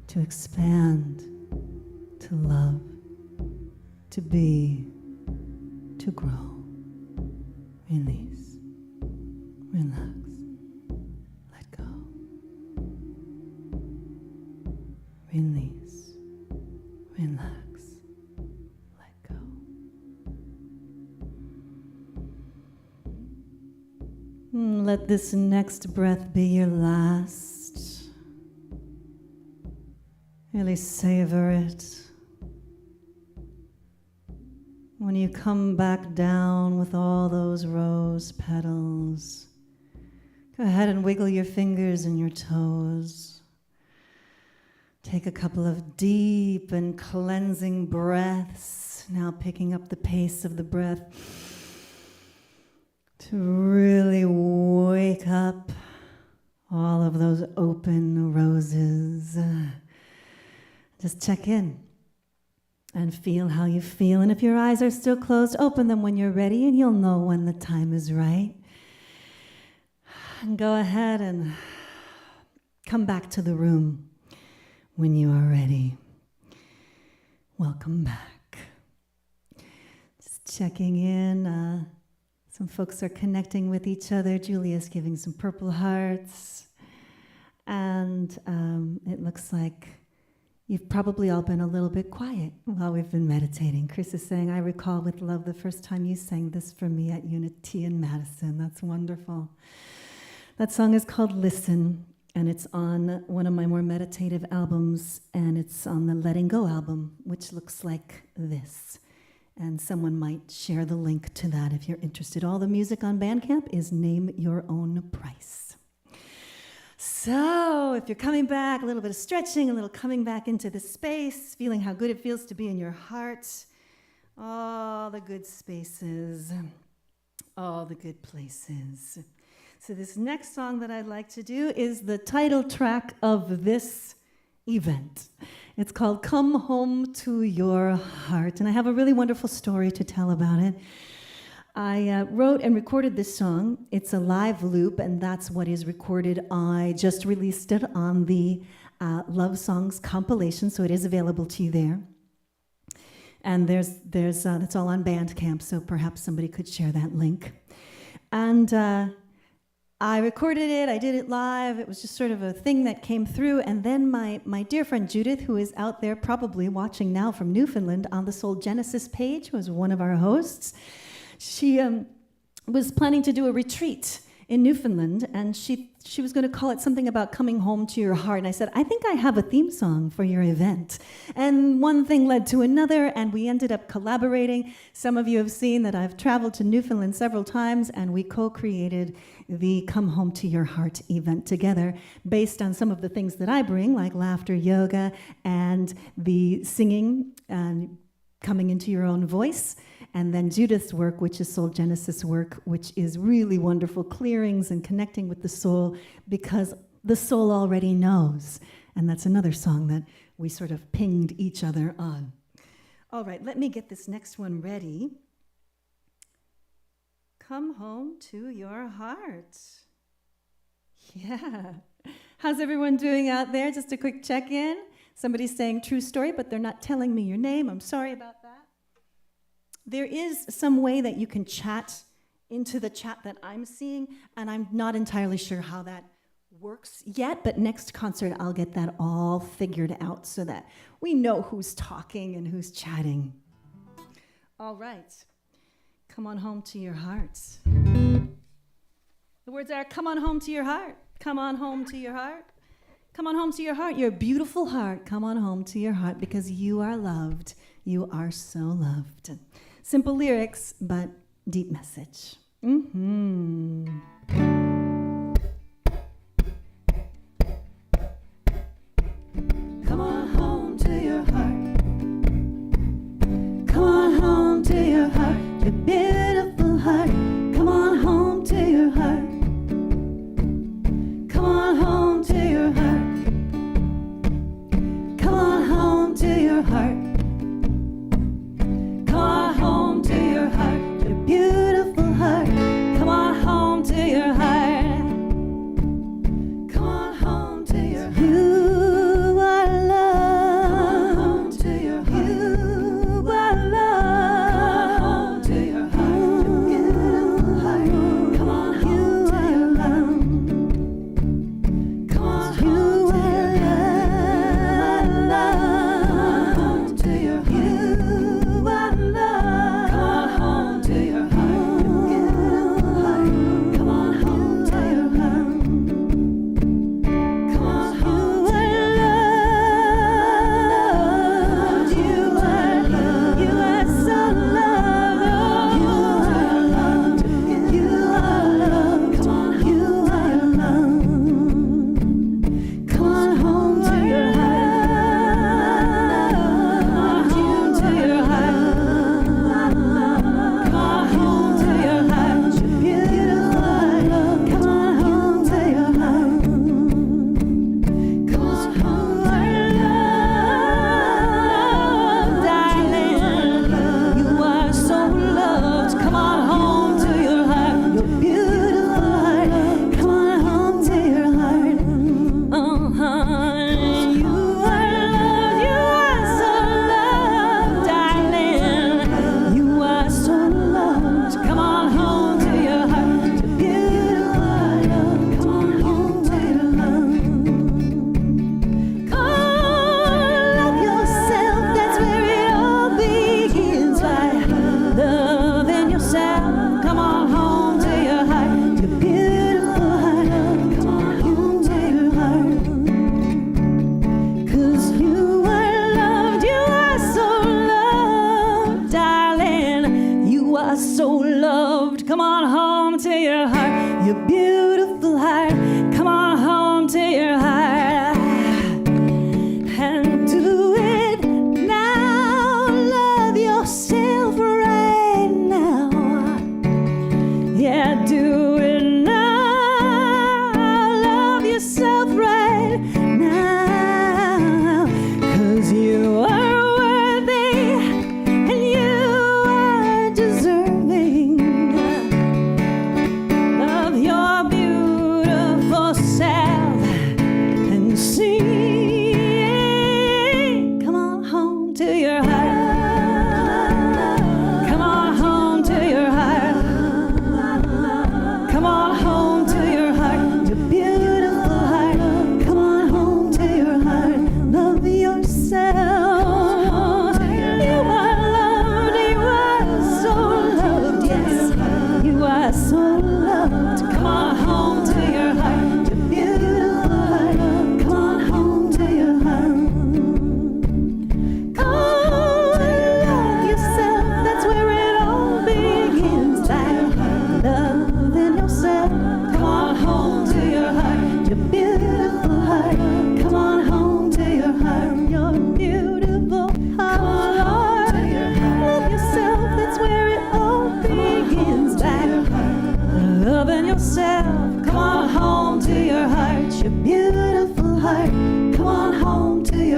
to expand, to love, to be, to grow. Release, relax, let go. Release, relax, let go. Let this next breath be your last. Really savor it. When you come back down with all those rose petals, go ahead and wiggle your fingers and your toes. Take a couple of deep and cleansing breaths, now picking up the pace of the breath to really wake up all of those open roses. Just check in and feel how you feel. And if your eyes are still closed, open them when you're ready, and you'll know when the time is right. And go ahead and come back to the room when you are ready. Welcome back. Just checking in. Some folks are connecting with each other. Julia's giving some purple hearts. And it looks like you've probably all been a little bit quiet while we've been meditating. Chris is saying, I recall with love the first time you sang this for me at Unity in Madison. That's wonderful. That song is called Listen, and it's on one of my more meditative albums, and it's on the Letting Go album, which looks like this. And someone might share the link to that if you're interested. All the music on Bandcamp is Name Your Own Price. So if you're coming back, a little bit of stretching, a little coming back into the space, feeling how good it feels to be in your heart, all the good spaces, all the good places. So this next song that I'd like to do is the title track of this event. It's called Come Home to Your Heart, and I have a really wonderful story to tell about it. I wrote and recorded this song. It's a live loop, and that's what is recorded. I just released it on the Love Songs compilation, so it is available to you there. And there's it's all on Bandcamp, so perhaps somebody could share that link. And I recorded it, I did it live, it was just sort of a thing that came through, and then my dear friend Judith, who is out there probably watching now from Newfoundland on the Soul Genesis page, was one of our hosts. She was planning to do a retreat in Newfoundland, and she was going to call it something about coming home to your heart. And I said, I think I have a theme song for your event. And one thing led to another, and we ended up collaborating. Some of you have seen that I've traveled to Newfoundland several times, and we co-created the Come Home to Your Heart event together based on some of the things that I bring, like laughter, yoga, and the singing and coming into your own voice. And then Judith's work, which is Soul Genesis work, which is really wonderful clearings and connecting with the soul, because the soul already knows. And that's another song that we sort of pinged each other on. All right, let me get this next one ready. Come home to your heart. Yeah. How's everyone doing out there? Just a quick check-in. Somebody's saying true story, but they're not telling me your name. I'm sorry about that. There is some way that you can chat into the chat that I'm seeing, and I'm not entirely sure how that works yet, but next concert I'll get that all figured out so that we know who's talking and who's chatting. All right. Come on home to your hearts. The words are, come on home to your heart. Come on home to your heart. Come on home to your heart. Your beautiful heart. Come on home to your heart because you are loved. You are so loved. Simple lyrics, but deep message. Mm-hmm. Come on home to your heart. Come on home to your heart. Your beautiful heart. Come on home to your heart. Come on home to your heart. Come on home to your heart. Beautiful heart, come on home to your heart. Come on home to your heart. You are love. Come on home to your heart. You are love. Come on home to your heart.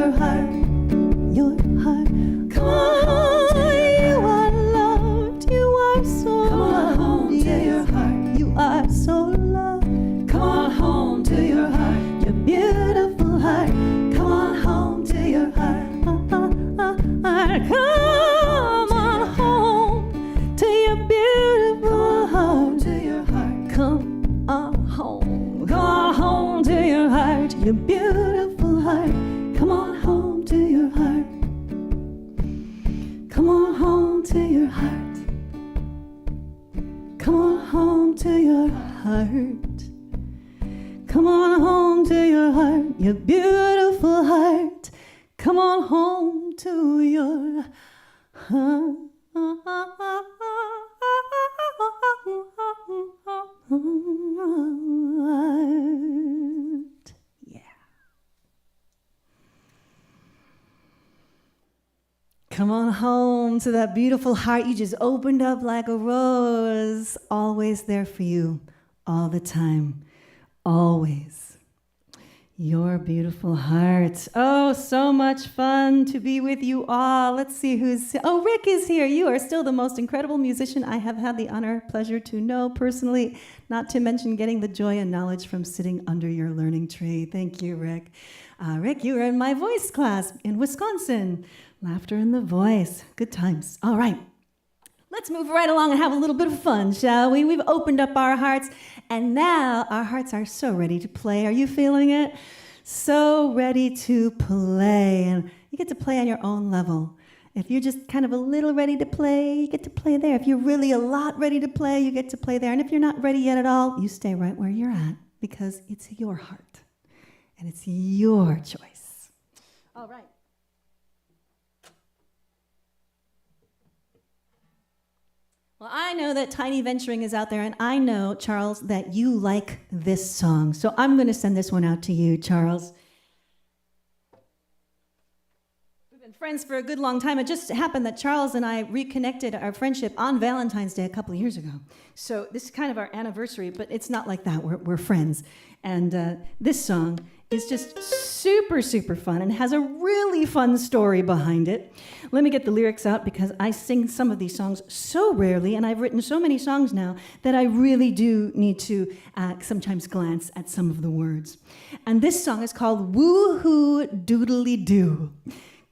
your heart, your heart. Come on home to your heart. You are loved, you are so loved. Come on home to your heart. You are so loved. Come on home to your heart, your beautiful heart. Come on home to your heart. Come on home to your beautiful heart. To your heart. Come on home. Come on home to your heart, your beautiful heart. Come on home to your heart. Come on home to your heart. Come on home to your heart. Come on home to your heart, your beautiful heart. Come on home to your heart. Yeah. Come on home to that beautiful heart you just opened up like a rose. Always there for you, all the time. Always. Your beautiful heart. Oh, so much fun to be with you all. Let's see who's... Oh, Rick is here. You are still the most incredible musician I have had the honor, pleasure to know personally, not to mention getting the joy and knowledge from sitting under your learning tree. Thank you, Rick. Rick, you were in my voice class in Wisconsin. Laughter in the voice. Good times. All right. Let's move right along and have a little bit of fun, shall we? We've opened up our hearts, and now our hearts are so ready to play. Are you feeling it? So ready to play. And you get to play on your own level. If you're just kind of a little ready to play, you get to play there. If you're really a lot ready to play, you get to play there. And if you're not ready yet at all, you stay right where you're at, because it's your heart, and it's your choice. All right. Well, I know that Tiny Venturing is out there, and I know, Charles, that you like this song. So I'm going to send this one out to you, Charles. We've been friends for a good long time. It just happened that Charles and I reconnected our friendship on Valentine's Day a couple of years ago. So this is kind of our anniversary, but it's not like that. We're friends. And this song is just super, super fun and has a really fun story behind it. Let me get the lyrics out, because I sing some of these songs so rarely, and I've written so many songs now that I really do need to sometimes glance at some of the words. And this song is called Woo-Hoo Doodly Doo.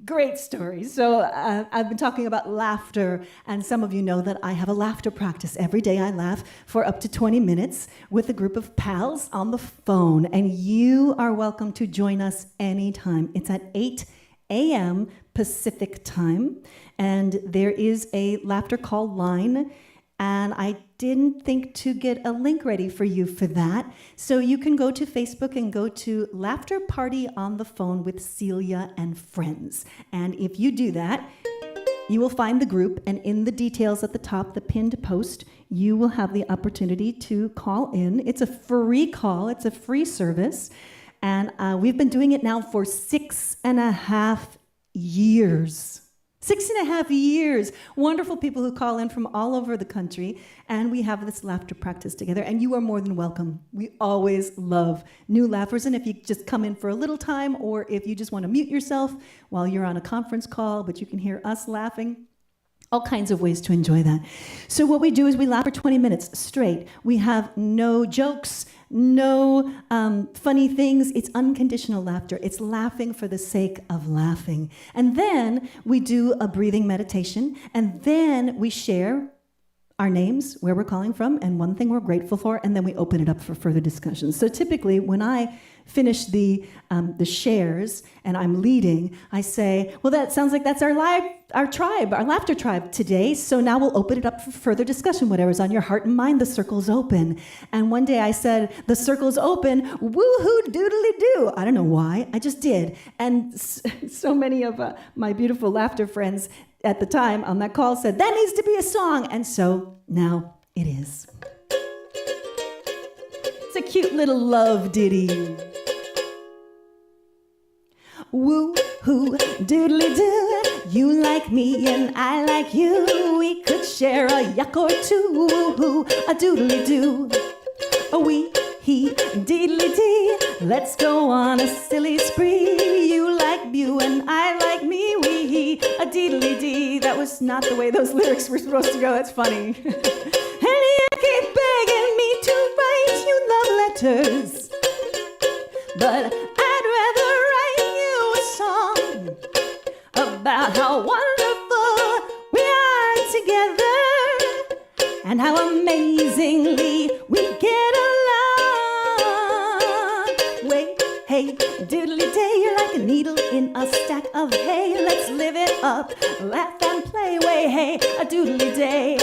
Great story. So I've been talking about laughter, and some of you know that I have a laughter practice. Every day I laugh for up to 20 minutes with a group of pals on the phone, and you are welcome to join us anytime. It's at 8 a.m. Pacific time, and there is a laughter call line, and I didn't think to get a link ready for you for that. So you can go to Facebook and go to Laughter Party on the Phone with Celia and Friends. And if you do that, you will find the group, and in the details at the top, the pinned post, you will have the opportunity to call in. It's a free call. It's a free service. And we've been doing it now for 6.5 years. 6.5 years. Wonderful people who call in from all over the country, and we have this laughter practice together, and you are more than welcome. We always love new laughers, and if you just come in for a little time, or if you just want to mute yourself while you're on a conference call, but you can hear us laughing, all kinds of ways to enjoy that. So what we do is we laugh for 20 minutes straight. We have no jokes, no funny things. It's unconditional laughter. It's laughing for the sake of laughing. And then we do a breathing meditation, and then we share our names, where we're calling from, and one thing we're grateful for, and then we open it up for further discussions. So typically, when I finish the shares and I'm leading, I say, well, that sounds like that's our tribe, our laughter tribe today, so now we'll open it up for further discussion. Whatever's on your heart and mind, the circle's open. And one day I said, the circle's open, woo-hoo doodly doo. I don't know why, I just did. And so many of my beautiful laughter friends at the time on that call said, that needs to be a song. And so now it is. It's a cute little love ditty. Woo-hoo doodly doo, you like me and I like you. We could share a yuck or two. Woo-hoo, a doodly doo, a wee he deedly dee. Let's go on a silly spree. You like like you and I like me, we, he, a deedly dee. That was not the way those lyrics were supposed to go. That's funny. And you keep begging me to write you love letters, but I'd rather write you a song about how wonderful we are together and how amazingly we get along. Wait, hey, doodly day, you're like a needle in a stack of hay. Let's live it up, laugh and play. Way, hey, a doodly day.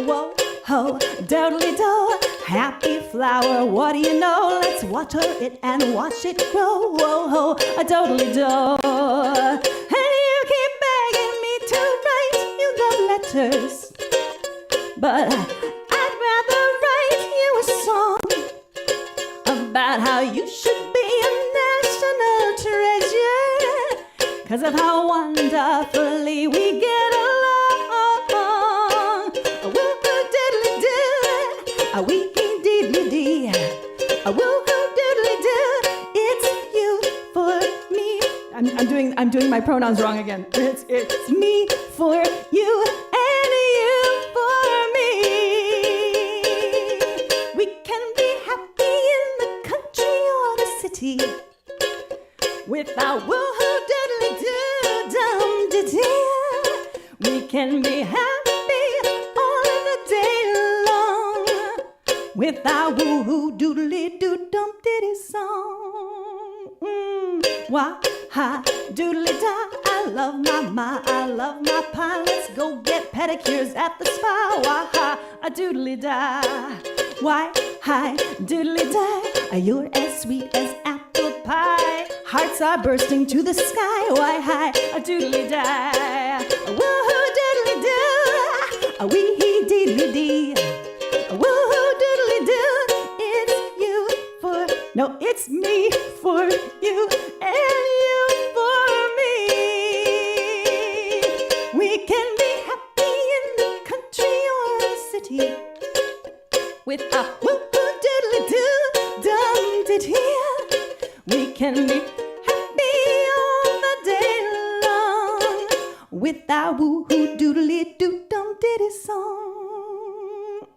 Whoa, ho, doodly do, happy flower. What do you know? Let's water it and watch it grow. Whoa, ho, a doodly do. And you keep begging me to write you love letters, but I'd rather write you a song about how you should be a national treasure, 'cause of how wonderfully we get along. A woo-hoo diddly doo, a wee-hee diddly dee, a woo-hoo diddly doo. It's you for me. I'm doing my pronouns wrong again. It's me for you and you for me. We can be happy in the country or the city without woo-hoo diddly doo dum dee. We can be happy all the day long without woo-hoo doodly doo dum diddy song. Wah ha doodly da, I love my, I love my pie. Let's go get pedicures at the spa. Wah ha a doodly da. Why hi doodly da, you're as sweet as apple pie. Hearts are bursting to the sky. Why hi a doodly da. Woohoo diddly doo, a wee hee diddly dee. Woohoo diddly doo, it's you for, no, it's me for you and you for me. We can be happy in the country or the city with a woo-hoo diddly doo dum diddy. We can be happy all the day long with our woo-hoo doodly doo dum diddy song.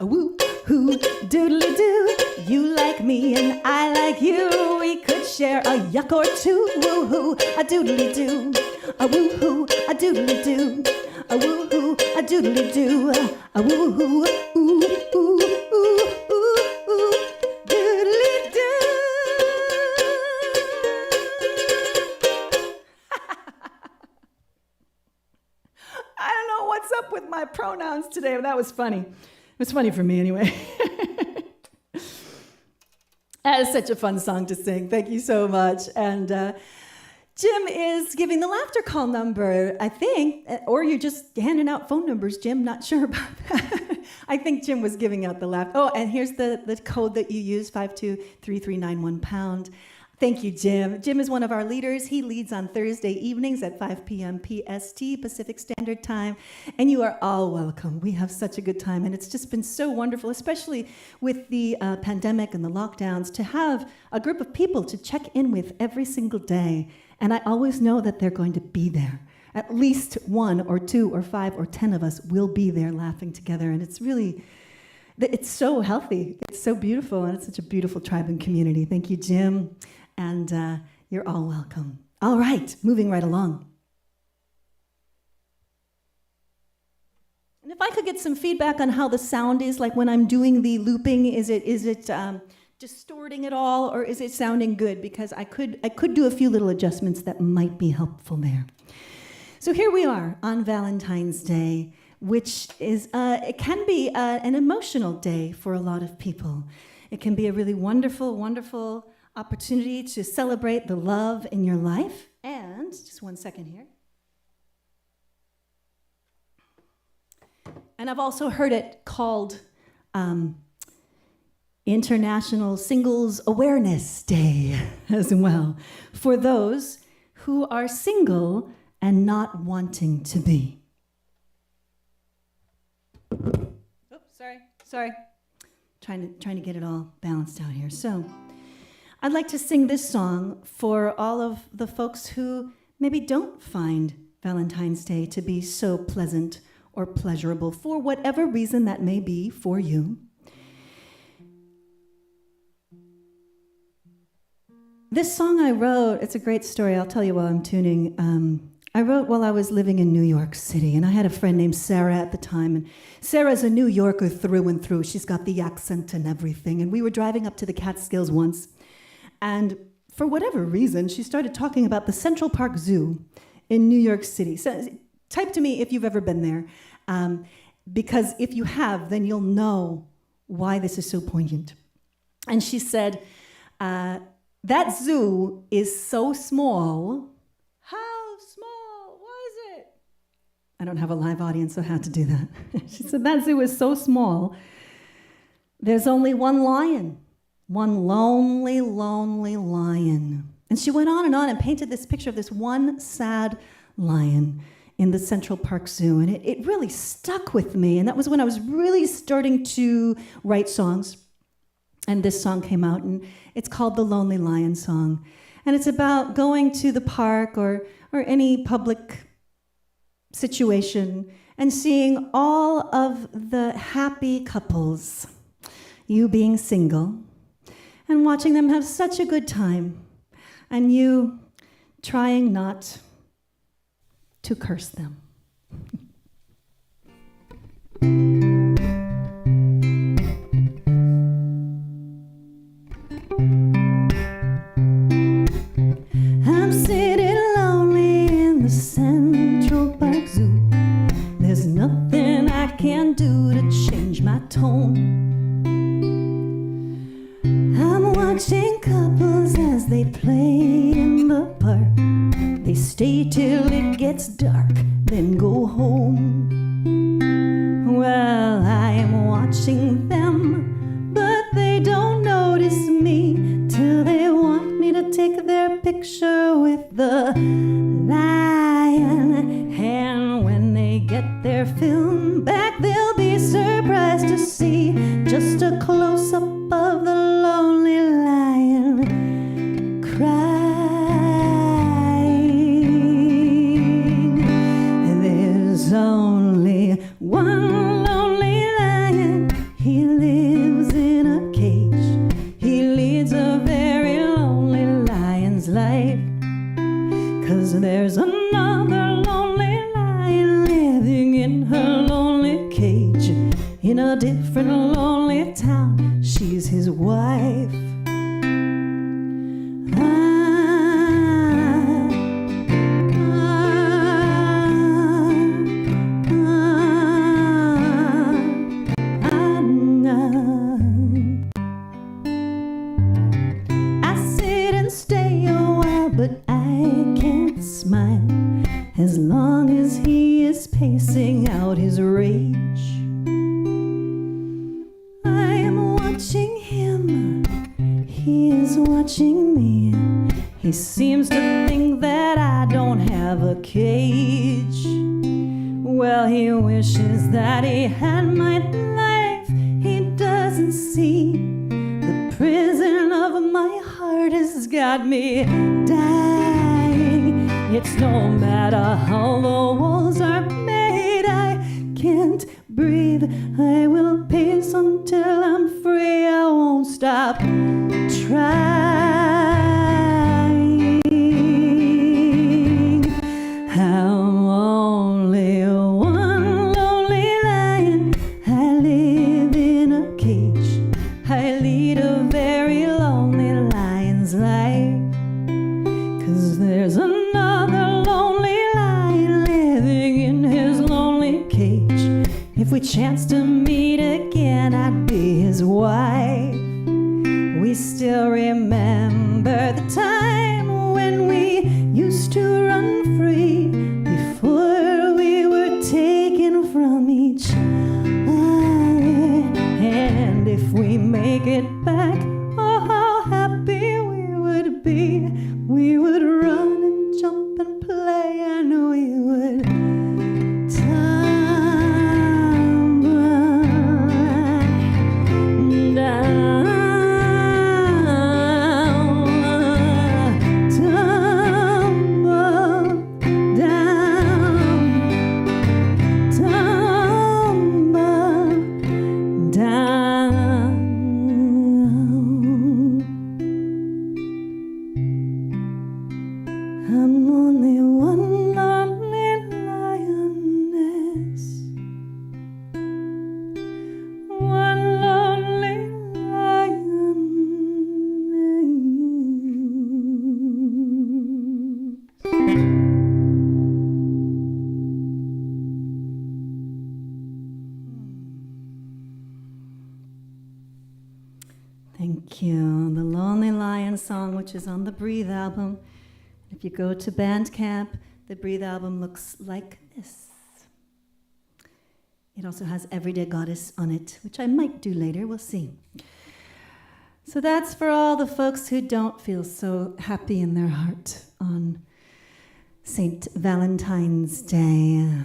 A woo-hoo doodly doo, you like me and I like you. We could share a yuck or two. Woo-hoo a doodly doo, a woo-hoo a doodly doo, a woo-hoo a doodly doo, a woo-hoo ooh ooh ooh ooh ooh doodly doo. I don't know what's up with my pronouns today, but that was funny. It was funny for me anyway. That is such a fun song to sing. Thank you so much. And Jim is giving the laughter call number, I think, or you're just handing out phone numbers, Jim. Not sure about that. I think Jim was giving out the laughter. Oh, and here's the code that you use, 523391#. Thank you, Jim. Jim is one of our leaders. He leads on Thursday evenings at 5 p.m. PST, Pacific Standard Time. And you are all welcome. We have such a good time. And it's just been so wonderful, especially with the pandemic and the lockdowns, to have a group of people to check in with every single day. And I always know that they're going to be there. At least 1 or 2 or 5 or 10 of us will be there laughing together. And it's really, it's so healthy. It's so beautiful. And it's such a beautiful tribe and community. Thank you, Jim. And you're all welcome. All right, moving right along. And if I could get some feedback on how the sound is, like when I'm doing the looping, is it distorting it all, or is it sounding good? Because I could do a few little adjustments that might be helpful there. So here we are on Valentine's Day, which is it can be an emotional day for a lot of people. It can be a really wonderful, wonderful opportunity to celebrate the love in your life. And just 1 second here. And I've also heard it called International Singles Awareness Day as well, for those who are single and not wanting to be. Oops, sorry. Trying to get it all balanced out here. So, I'd like to sing this song for all of the folks who maybe don't find Valentine's Day to be so pleasant or pleasurable, for whatever reason that may be for you. This song I wrote, it's a great story, I'll tell you while I'm tuning. I wrote while I was living in New York City, and I had a friend named Sarah at the time, and Sarah's a New Yorker through and through. She's got the accent and everything, and we were driving up to the Catskills once, and for whatever reason, she started talking about the Central Park Zoo in New York City. So, type to me if you've ever been there, because if you have, then you'll know why this is so poignant. And she said, that zoo is so small. How small was it? I don't have a live audience, so I had to do that. She said, that zoo is so small. There's only one lion, one lonely, lonely lion. And she went on and painted this picture of this one sad lion in the Central Park Zoo. And it really stuck with me. And that was when I was really starting to write songs. And this song came out, and it's called the Lonely Lion Song. And it's about going to the park or any public situation and seeing all of the happy couples, you being single, and watching them have such a good time, and you trying not to curse them. I'm sitting lonely in the Central Park Zoo. There's nothing I can do to change my tone. I'm watching couples as they play in the park. They stay till it gets dark, then go home. Well, I am watching them, but they don't notice me till they want me to take their picture with the lion. And when they get their film back, they'll be surprised to see just a close-up of the lonely lion crying. There's only one lonely lion. He lives in a cage. He leads a very lonely lion's life. 'Cause there's another lonely lion living in her lonely cage. In a different lonely town, she's his wife. As long as he is pacing out his rage, I am watching him, he is watching me. He seems to think that I don't have a cage. Well, he wishes that he had my life. He doesn't see the prison of my heart has got me dying. It's no matter how the walls are made, I can't breathe. I will pace until I'm free. I won't stop trying. I'm only one lonely lion. I live in a cage. I lead a very lonely lion's life. 'Cause there's another lonely lion living in his lonely cage. If we chanced to meet again, I'd be his wife. We still remember the time when we used to run free before we were taken from each other. And if we make it back, oh, how happy we would be. We would run and jump and play, and we would tumble down. I'm only one lonely lioness, one lonely lioness. Thank you. The Lonely Lion song, which is on the Breathe album. If you go to Bandcamp, the Breathe album looks like this. It also has Everyday Goddess on it, which I might do later. We'll see. So that's for all the folks who don't feel so happy in their heart on St. Valentine's Day.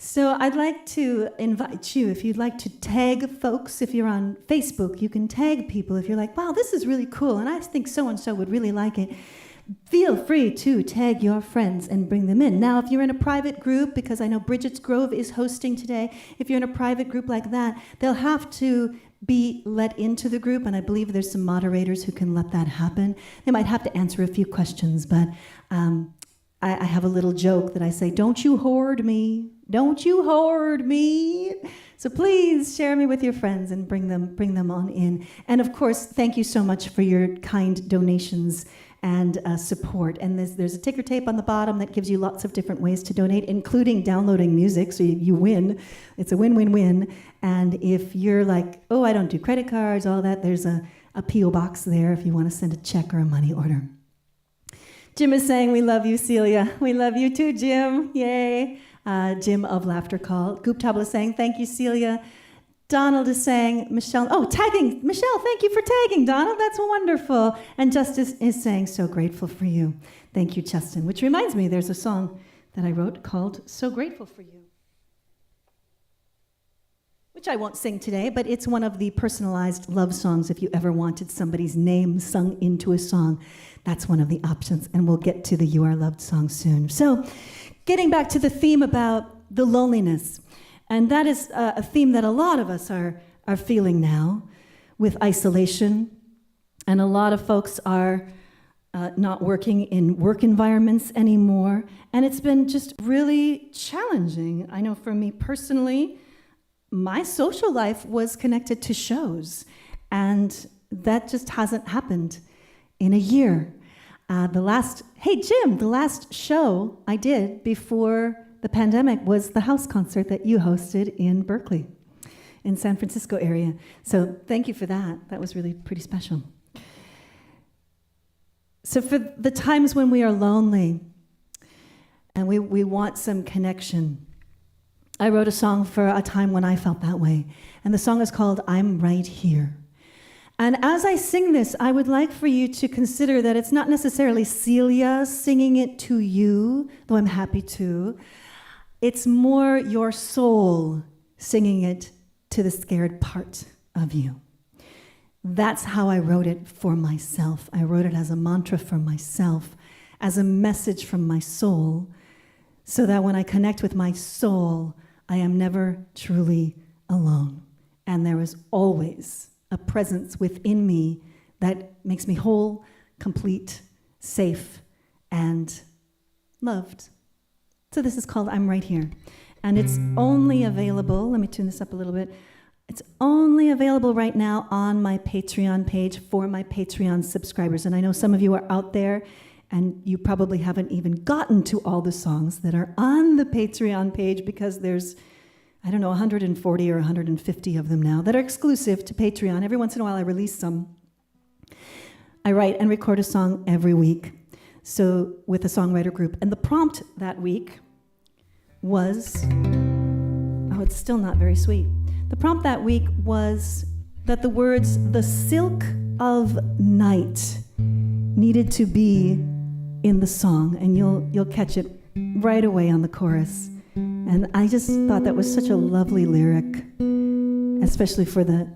So I'd like to invite you, if you'd like to tag folks, if you're on Facebook, you can tag people. If you're like, wow, this is really cool, and I think so-and-so would really like it, feel free to tag your friends and bring them in. Now, if you're in a private group, because I know Bridget's Grove is hosting today, if you're in a private group like that, they'll have to be let into the group, and I believe there's some moderators who can let that happen. They might have to answer a few questions, but I have a little joke that I say, don't you hoard me. Don't you hoard me. So please share me with your friends and bring them on in. And of course, thank you so much for your kind donations and support. And there's a ticker tape on the bottom that gives you lots of different ways to donate, including downloading music, so you win. It's a win-win-win. And if you're like, oh, I don't do credit cards, all that, there's a P.O. box there if you want to send a check or a money order. Jim is saying, we love you, Celia. We love you too, Jim. Yay. Jim of Laughter Call. Guptabla is saying, thank you, Celia. Donald is saying, Michelle, tagging. Michelle, thank you for tagging, Donald. That's wonderful. And Justice is saying, so grateful for you. Thank you, Justin. Which reminds me, there's a song that I wrote called So Grateful for You, which I won't sing today, but it's one of the personalized love songs. If you ever wanted somebody's name sung into a song, that's one of the options. And we'll get to the You Are Loved song soon. So getting back to the theme about the loneliness, and that is a theme that a lot of us are feeling now with isolation, and a lot of folks are not working in work environments anymore, and it's been just really challenging. I know for me personally, my social life was connected to shows, and that just hasn't happened in a year. The last show I did before the pandemic was the house concert that you hosted in Berkeley, in San Francisco area. So thank you for that. That was really pretty special. So for the times when we are lonely and we want some connection, I wrote a song for a time when I felt that way. And the song is called I'm Right Here. And as I sing this, I would like for you to consider that it's not necessarily Celia singing it to you, though I'm happy to. It's more your soul singing it to the scared part of you. That's how I wrote it for myself. I wrote it as a mantra for myself, as a message from my soul, so that when I connect with my soul, I am never truly alone. And there is always a presence within me that makes me whole, complete, safe, and loved. So this is called I'm Right Here. And it's only available, let me tune this up a little bit. It's only available right now on my Patreon page for my Patreon subscribers. And I know some of you are out there and you probably haven't even gotten to all the songs that are on the Patreon page because there's 140 or 150 of them now that are exclusive to Patreon. Every once in a while I release some. I write and record a song every week, so with a songwriter group. And the prompt that week was, it's still not very sweet. The prompt that week was that the words, the silk of night, needed to be in the song, and you'll catch it right away on the chorus. And I just thought that was such a lovely lyric, especially for the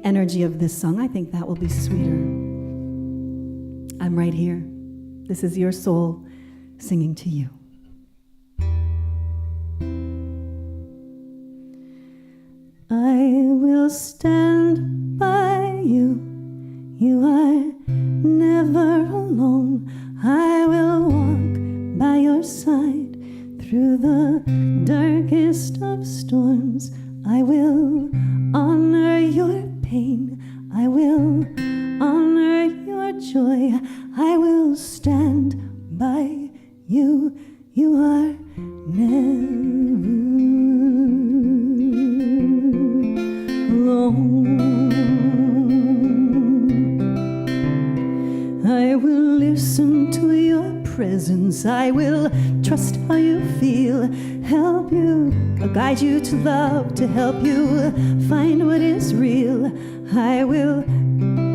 energy of this song. I think that will be sweeter. I'm right here. This is your soul singing to you. I will stand by you. You are never alone. I will walk by your side through the darkest of storms. I will honor your pain. I will honor your joy. I will stand by you. You are never alone. I will listen to your presence. I will trust how you feel, help you, guide you to love, to help you find what is real. I will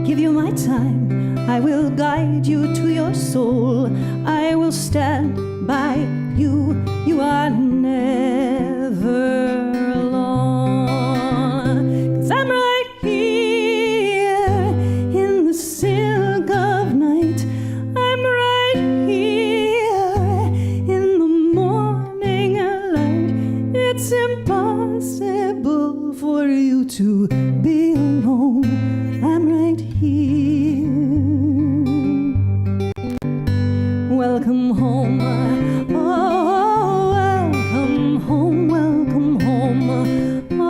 give you my time. I will guide you to your soul. I will stand by you. You are never alone. 'Cause I'm right here in the silk of night. I'm right here in the morning light. It's impossible for you to be alone. I'm right here. Welcome home. Oh, welcome home. Welcome home. Oh.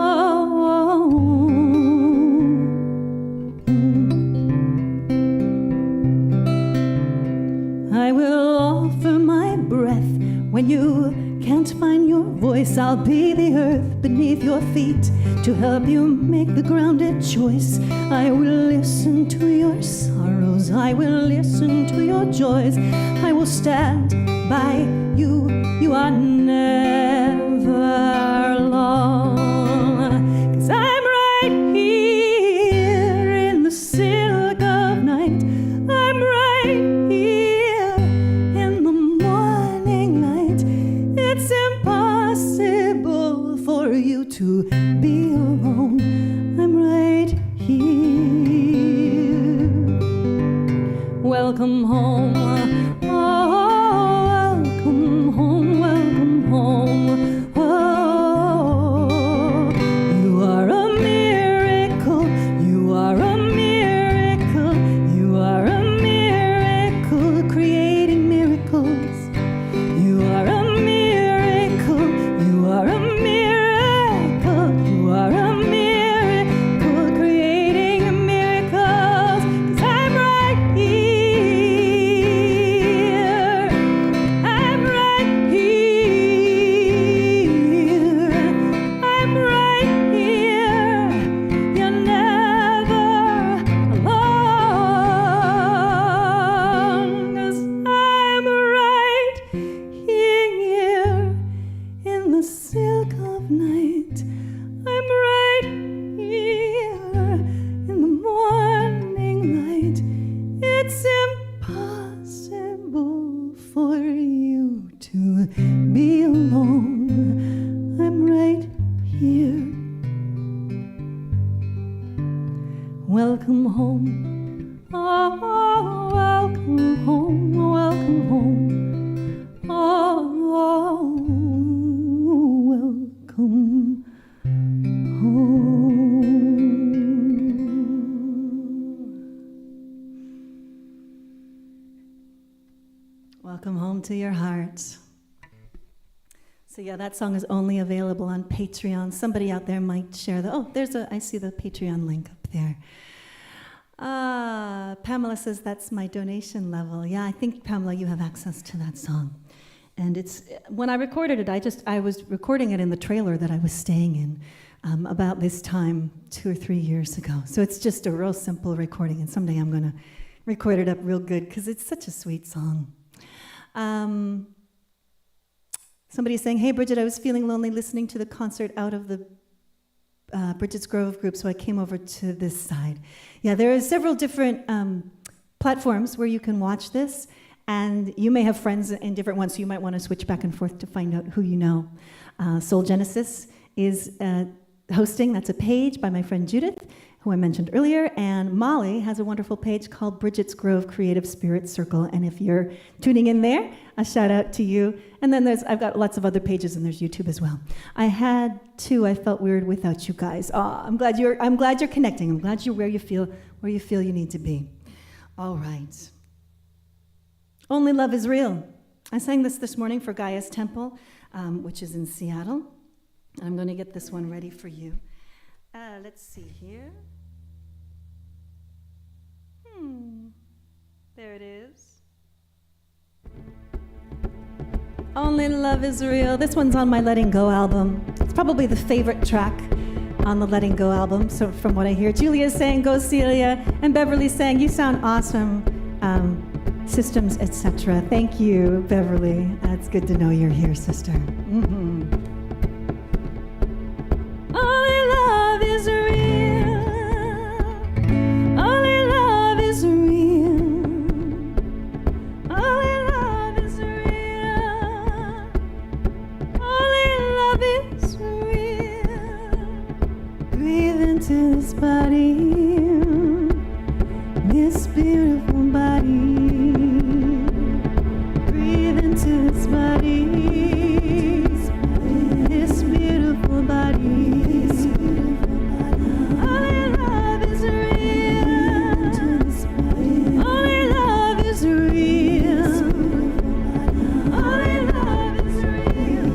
I will offer my breath when you can't find your voice. I'll be the earth beneath your feet to help you make the grounded choice. I will listen to your sorrows. I will listen to your joys. I will stand by you. You are never alone. 'Cause I'm right here in the silk of night. I'm right here in the morning light. It's impossible for you to be alone. I'm right here. Welcome home. Oh, welcome home. Welcome home. Oh, you are a miracle. You are a miracle. You are a miracle, creating miracles. You are a miracle. You are a miracle. You are a miracle, creating miracles. 'Cause I'm right here. I'm right here. I'm right here. You're never alone. 'Cause I'm right here in the silk of night. I'm right here in the morning light. It's impossible for you to be alone. I'm right here. Welcome home. Oh, welcome home. Welcome home. Oh, welcome home. Welcome home to your heart. So yeah, that song is only available on Patreon. Somebody out there might share I see the Patreon link up there. Pamela says that's my donation level. Yeah, I think, Pamela, you have access to that song. And it's, when I recorded it, I was recording it in the trailer that I was staying in about this time 2 or 3 years ago. So it's just a real simple recording, and someday I'm going to record it up real good because it's such a sweet song. Somebody's saying, hey, Bridget, I was feeling lonely listening to the concert out of the Bridget's Grove group, so I came over to this side. Yeah, there are several different platforms where you can watch this, and you may have friends in different ones, so you might want to switch back and forth to find out who you know. Soul Genesis is hosting. That's a page by my friend Judith. who I mentioned earlier, and Molly has a wonderful page called Bridget's Grove Creative Spirit Circle, and if you're tuning in there, a shout out to you. And then I've got lots of other pages, and there's YouTube as well. I had two. I felt weird without you guys. I'm glad you're connecting. I'm glad you're where you feel you need to be. All right. Only Love is Real. I sang this morning for Gaia's Temple, which is in Seattle. And I'm going to get this one ready for you. Let's see here. There it is. Only Love is Real. This one's on my Letting Go album. It's probably the favorite track on the Letting Go album, so from what I hear. Julia's saying, go Celia, and Beverly's saying, you sound awesome, systems, etc. Thank you, Beverly. It's good to know you're here, sister. Only love is real. Only love is real. Only love is real. Only love is real. Breathe into this body, this beautiful body. Breathe into this body, this beautiful body. Only love is real. Only love is real. Only love is real.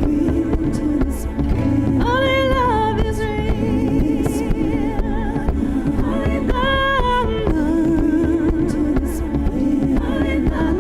Only love is real. Only love. Only love.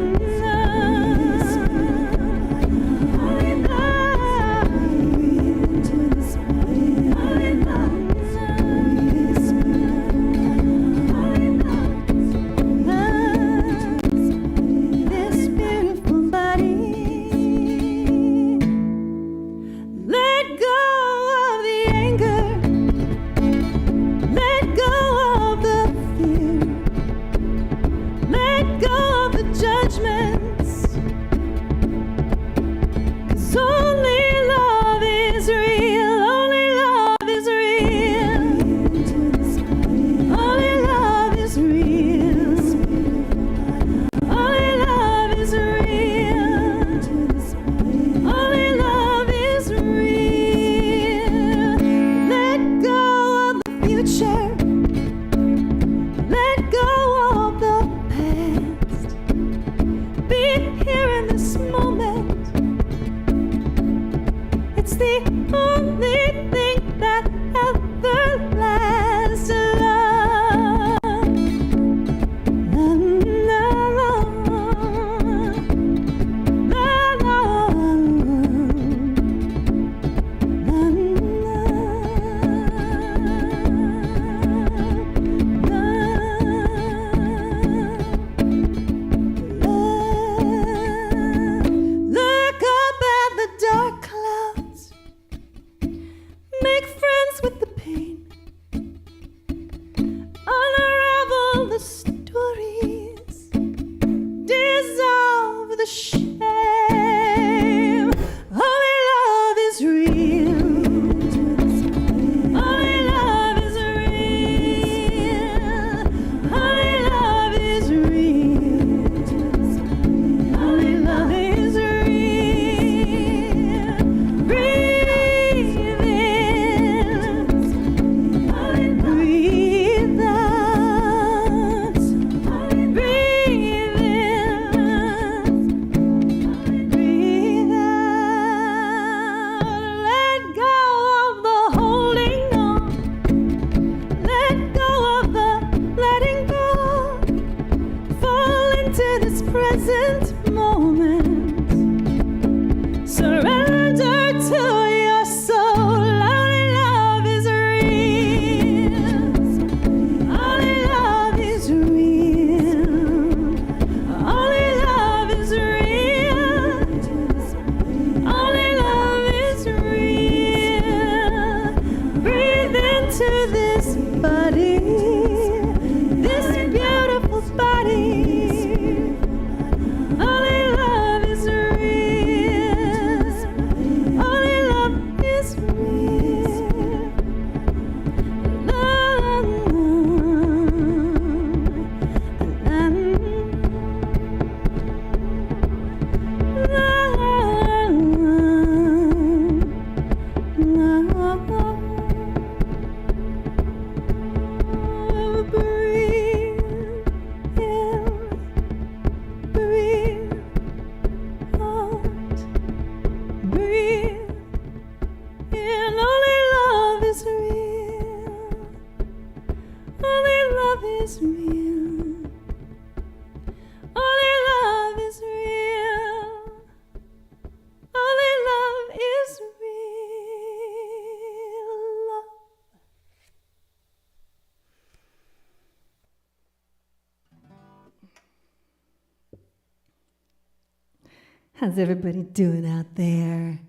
How's everybody doing out there?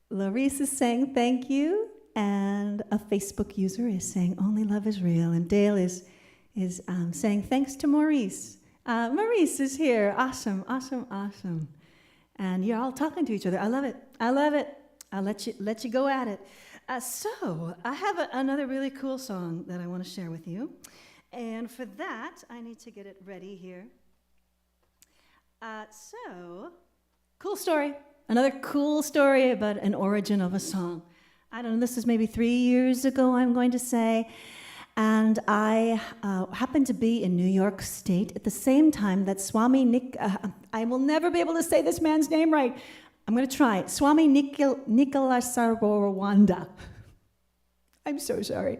Larissa is saying thank you, and a Facebook user is saying only love is real, and Dale is saying thanks to Maurice. Maurice is here. Awesome, awesome, awesome. And you're all talking to each other. I love it. I love it. I'll let you go at it. So I have another really cool song that I want to share with you. And for that, I need to get it ready here. So, cool story. Another cool story about an origin of a song. I don't know, this is maybe 3 years ago, I'm going to say. And I happened to be in New York State at the same time that Swami I will never be able to say this man's name right. I'm going to try. Swami Nikilasarwanda. I'm so sorry.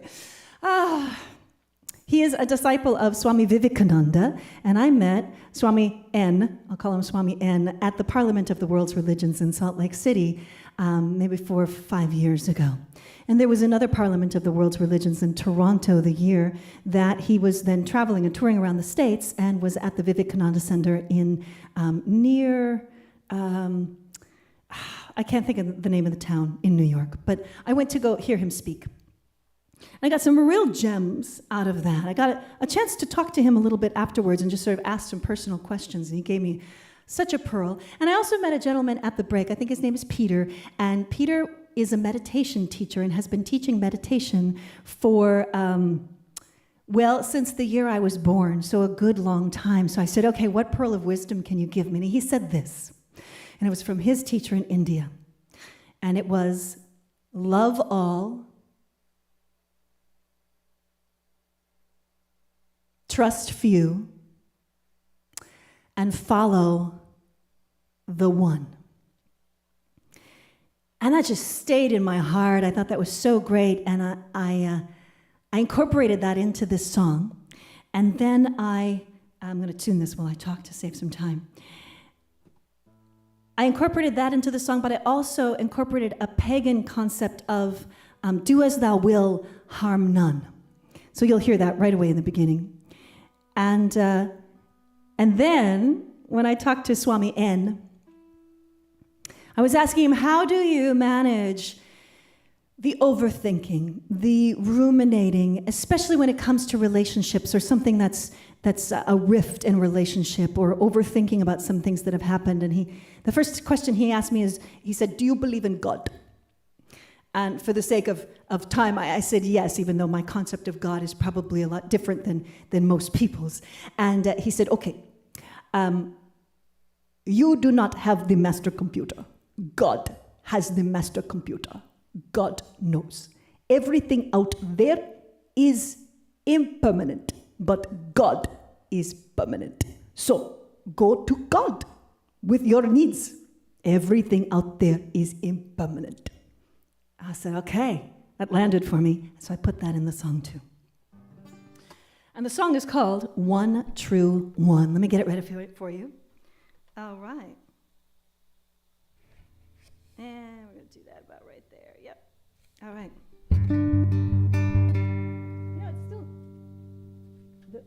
He is a disciple of Swami Vivekananda, and I met Swami N, I'll call him Swami N, at the Parliament of the World's Religions in Salt Lake City, maybe 4 or 5 years ago. And there was another Parliament of the World's Religions in Toronto the year that he was then traveling and touring around the States and was at the Vivekananda Center in near, I can't think of the name of the town in New York, but I went to go hear him speak. I got some real gems out of that. I got a chance to talk to him a little bit afterwards and just sort of ask some personal questions, and he gave me such a pearl. And I also met a gentleman at the break. I think his name is Peter, and Peter is a meditation teacher and has been teaching meditation for, since the year I was born, so a good long time. So I said, okay, what pearl of wisdom can you give me? And he said this, and it was from his teacher in India, and it was, love all, trust few, and follow the one. And that just stayed in my heart. I thought that was so great, and I incorporated that into this song. And then I'm going to tune this while I talk to save some time. I incorporated that into the song, but I also incorporated a pagan concept of do as thou will, harm none. So you'll hear that right away in the beginning. And then, when I talked to Swami N, I was asking him, how do you manage the overthinking, the ruminating, especially when it comes to relationships or something that's a rift in relationship, or overthinking about some things that have happened? And the first question he asked me is, he said, do you believe in God? And for the sake of time, I said yes, even though my concept of God is probably a lot different than most people's. And he said, okay, you do not have the master computer. God has the master computer. God knows. Everything out there is impermanent, but God is permanent. So go to God with your needs. Everything out there is impermanent. I said, okay, that landed for me. So I put that in the song too. And the song is called One True One. Let me get it ready for you. All right. And we're going to do that about right there. Yep. All right. It's still,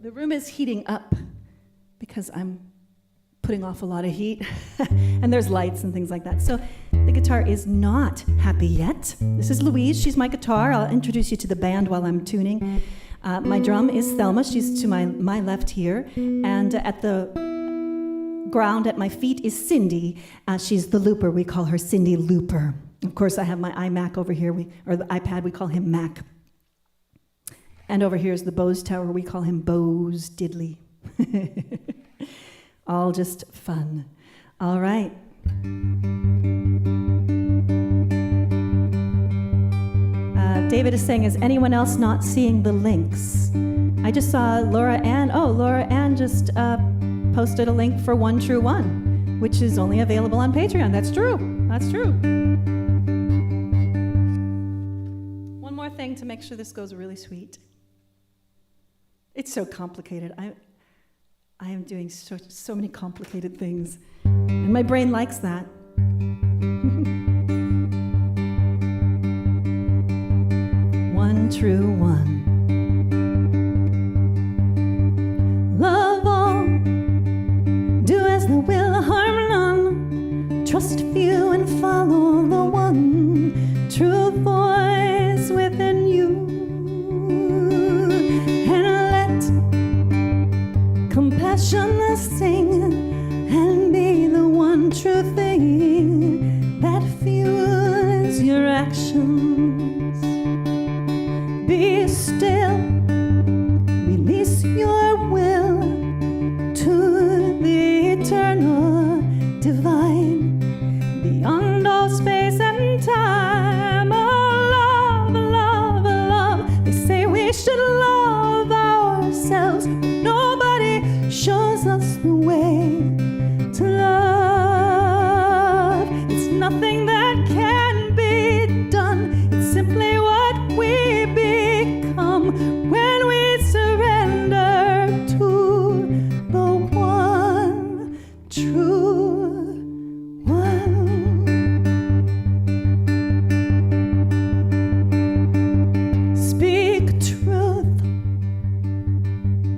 the room is heating up because I'm putting off a lot of heat. And there's lights and things like that. So the guitar is not happy yet. This is Louise. She's my guitar. I'll introduce you to the band while I'm tuning. My drum is Thelma. She's to my left here. And at the ground at my feet is Cindy. She's the looper. We call her Cindy Looper. Of course, I have my iMac over here, or the iPad. We call him Mac. And over here is the Bose Tower. We call him Bose Diddley. All just fun. All right. David is saying, is anyone else not seeing the links? I just saw Laura Ann. Oh, Laura Ann just posted a link for One True One, which is only available on Patreon. That's true. That's true. One more thing to make sure this goes really sweet. It's so complicated. I am doing so many complicated things, and my brain likes that. One true one. Love all, do as trust few and follow the one true voice within you, and let compassion sing and be the one true thing that fuels your actions. Be still, release your will to the eternal divine, beyond all space and time. Oh, love, love, love. They say we should love ourselves, but nobody shows us the way to love. It's nothing that can be done. It's simply what we become when we surrender to the one true one. Speak truth,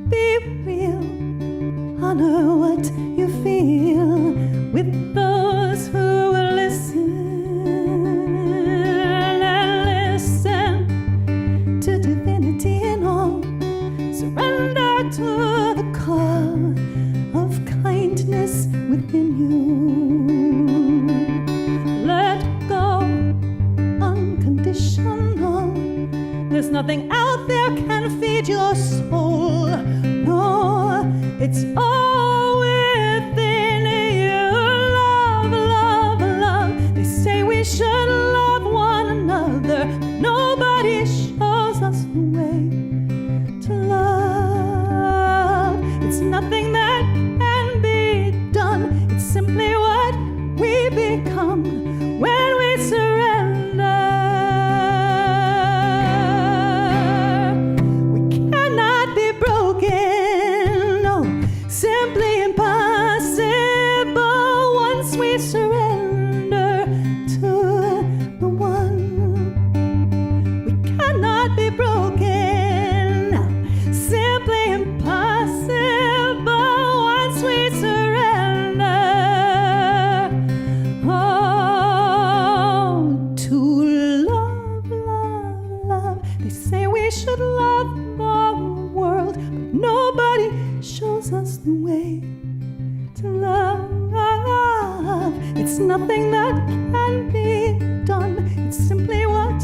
be real, honor what you feel with those who will listen, and listen to divinity in all. Surrender to the call of kindness within you. Let go, unconditional. There's nothing out there can feed your soul. No, it's all within you. Love, love, love. They say we should love one another, but nobody shows us the way to love. It's nothing that can be done. It's simply what we become when we surrender. We cannot be broken, no, simply impossible once we surrender to the one. We cannot be broken, simply impossible once we surrender. Oh, to love, love, love. They say we should love the world, but nobody shows us the way to love. It's nothing that can be done. It's simply what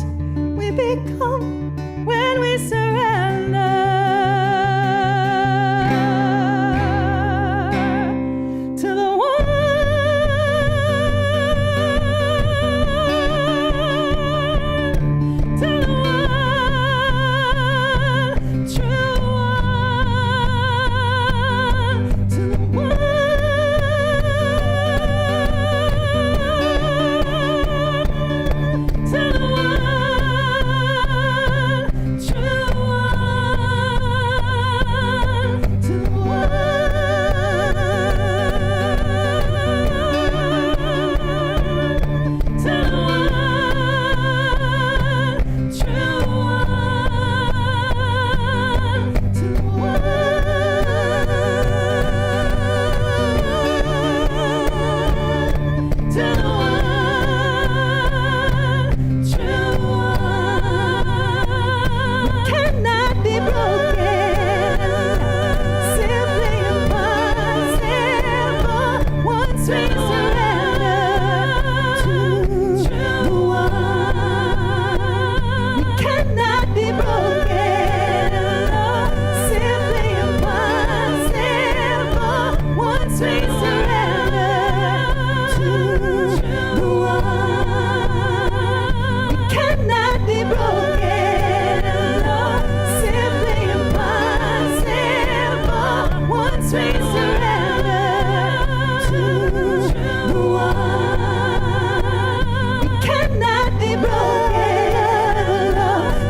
we become when we surrender to the one, to the one true one, to the one, to the one true one, to the cannot be broken, simply impossible once we surrender to the one. We cannot be broken, simply impossible once we surrender to the one. We cannot be broken, simply impossible once we surrender to the one. We cannot be broken.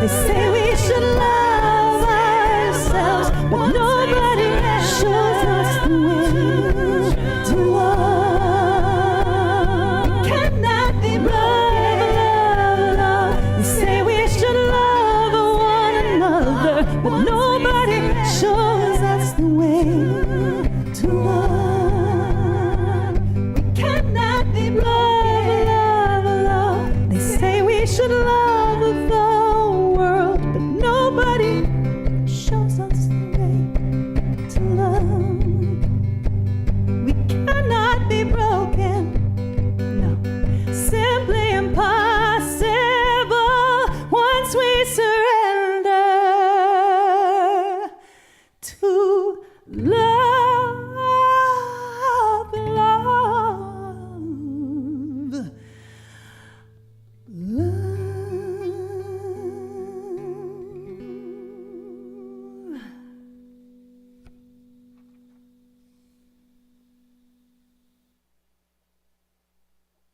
They say we should love ourselves, but nobody shows us the way to love. We cannot be broken. They say we should love one another, but nobody shows us the way to love. We cannot be broken. to love, love, love.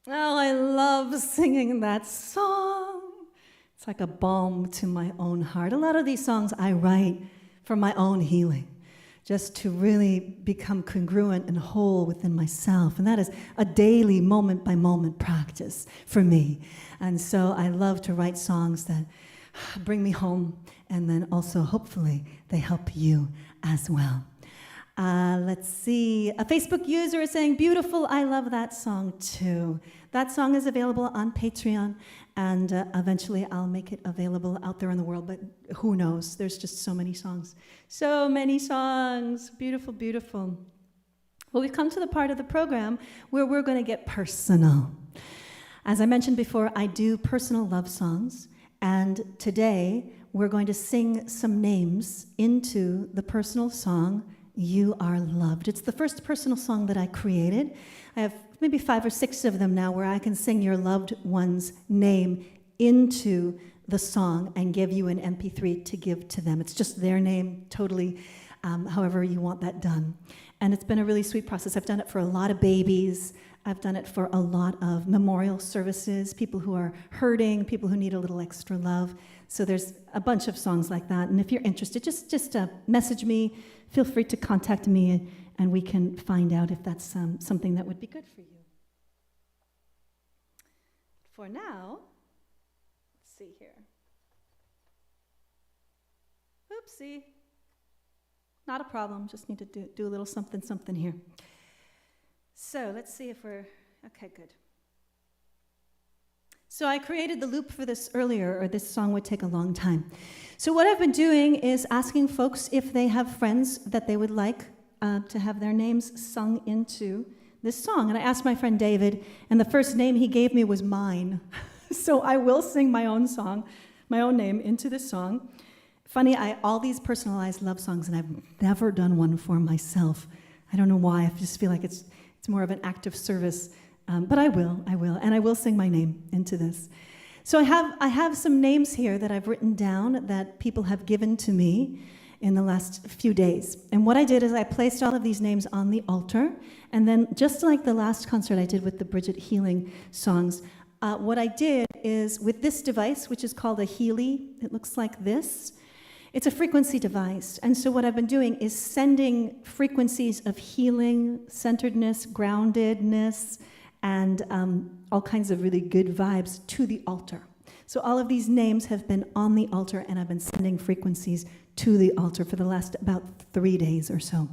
Oh, I love singing that song. It's like a balm to my own heart. A lot of these songs I write for my own healing, just to really become congruent and whole within myself. And that is a daily, moment-by-moment practice for me. And so I love to write songs that bring me home, and then also, hopefully, they help you as well. Let's see. A Facebook user is saying, beautiful, I love that song too. That song is available on Patreon, and eventually I'll make it available out there in the world, but who knows? There's just so many songs. So many songs. Beautiful, beautiful. Well, we've come to the part of the program where we're going to get personal. As I mentioned before, I do personal love songs, and today we're going to sing some names into the personal song, You Are Loved. It's the first personal song that I created. I have maybe 5 or 6 of them now where I can sing your loved one's name into the song and give you an MP3 to give to them. It's just their name, totally, however you want that done. And it's been a really sweet process. I've done it for a lot of babies. I've done it for a lot of memorial services, people who are hurting, people who need a little extra love. So there's a bunch of songs like that. And if you're interested, just message me. Feel free to contact me, and we can find out if that's something that would be good for you. For now, let's see here. Oopsie. Not a problem, just need to do a little something here. So let's see if we're, okay, good. So I created the loop for this earlier, or this song would take a long time. So what I've been doing is asking folks if they have friends that they would like to have their names sung into this song. And I asked my friend David, and the first name he gave me was mine. So I will sing my own song, my own name into this song. Funny, all these personalized love songs, and I've never done one for myself. I don't know why, I just feel like it's more of an act of service. But I will, and I will sing my name into this. So I have some names here that I've written down that people have given to me in the last few days. And what I did is I placed all of these names on the altar, and then just like the last concert I did with the Bridget Healing songs, what I did is with this device, which is called a Healy, it looks like this. It's a frequency device, and so what I've been doing is sending frequencies of healing, centeredness, groundedness, and all kinds of really good vibes to the altar. So all of these names have been on the altar, and I've been sending frequencies to the altar for the last about 3 days or so.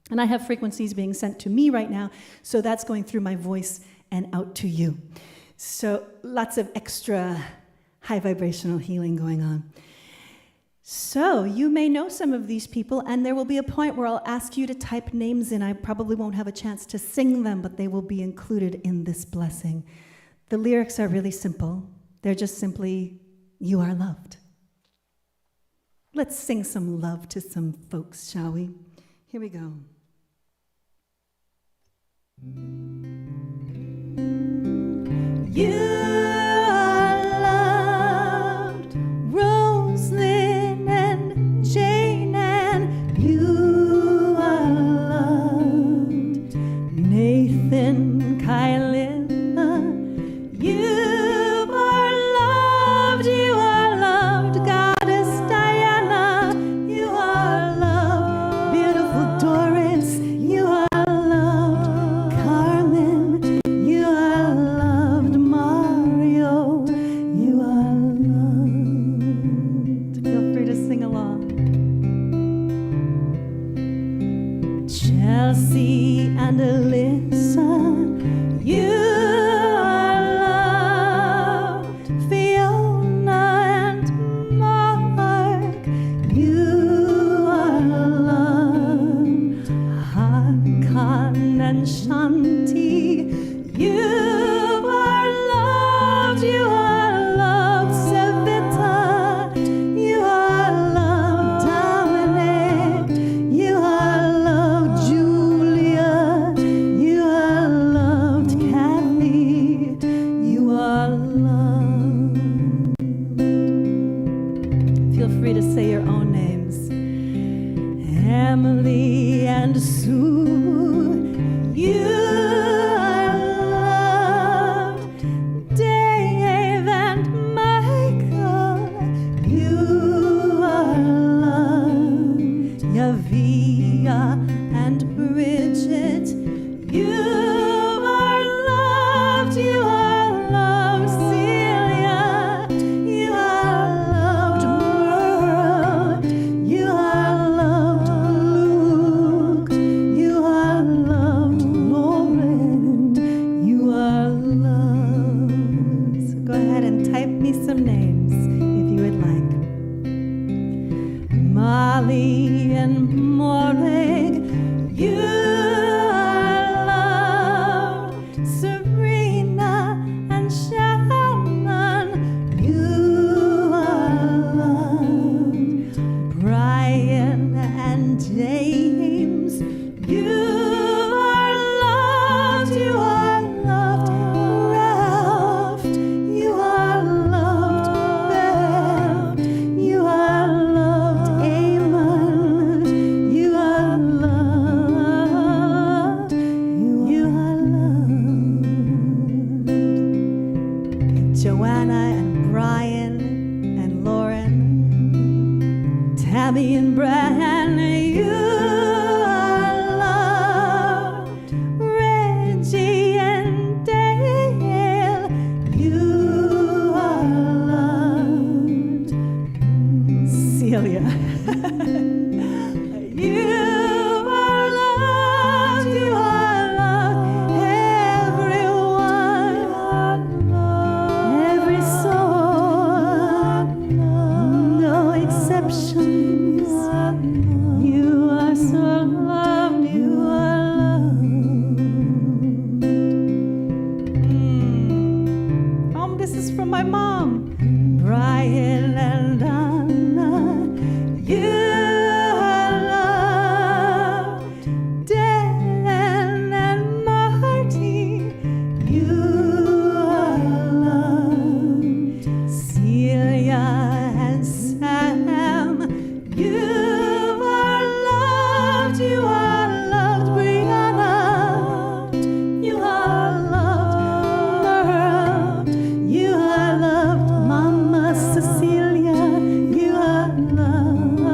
And I have frequencies being sent to me right now, so that's going through my voice and out to you. So lots of extra high vibrational healing going on. So you may know some of these people, and there will be a point where I'll ask you to type names in. I probably won't have a chance to sing them, but they will be included in this blessing. The lyrics are really simple. They're just simply, you are loved. Let's sing some love to some folks, shall we? Here we go. You are loved, Roslyn and Jane, and you are loved, Nathan, Kylie, you are loved, Goddess Diana, you are loved, beautiful Doris, you are loved, Carmen, you are loved, Mario, you are loved. Feel free to sing along. Chelsea and Alyssa, you are loved, Fiona and Mark, you are loved, Hakan and Shanti, you are loved, Savita, you are loved, Dominic, Emily and Sue, you are loved. Dave and Michael, you are loved. Yavia and Bridget, you are loved. You are loved. Celia, you are loved. Merle, you are loved. Luke, you are loved. Lauren, you are loved. So go ahead and type me some names if you would like. Molly and Morag, you are loved. Serena and Shannon, you are loved. Brian and James, you are loved. You are loved. Ralph, you are loved. Beth, you are loved. Eamon, you are loved. You are loved. Joanna and Brian and Lauren, Tammy and Brian, you are loved. Reggie and Dale, you are loved. Celia, you are loved. You are loved. Everyone, every soul, no exceptions. You are so loved. You are loved. This is from my mom. Brian and Anna, you are loved. Dan and Marty, you are loved. Celia and Sam, you are loved. You are loved. Brianna, you are loved. Merle, you are loved. Mama Cecilia, you are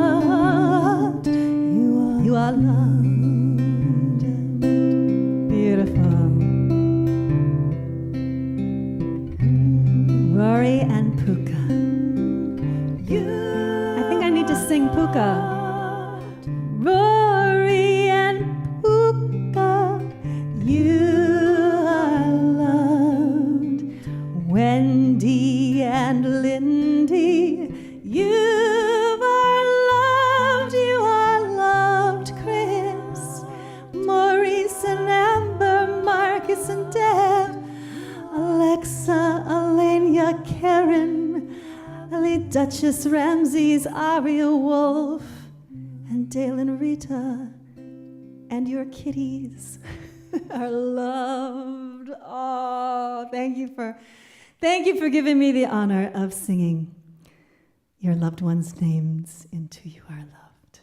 loved. You are loved. Beautiful. Rory and Puka, I think I need to sing Puka. Rory and Puka, you are loved. Wendy and Lindy, you are loved. You are loved. Chris, Maurice and Amber, Marcus and Deb, Alexa, Alania, Karen, Ali, Duchess, Ramses, Aria, Wolf, and Dale and Rita, and your kitties are loved. Oh, thank you for giving me the honor of singing your loved ones' names into You Are Loved.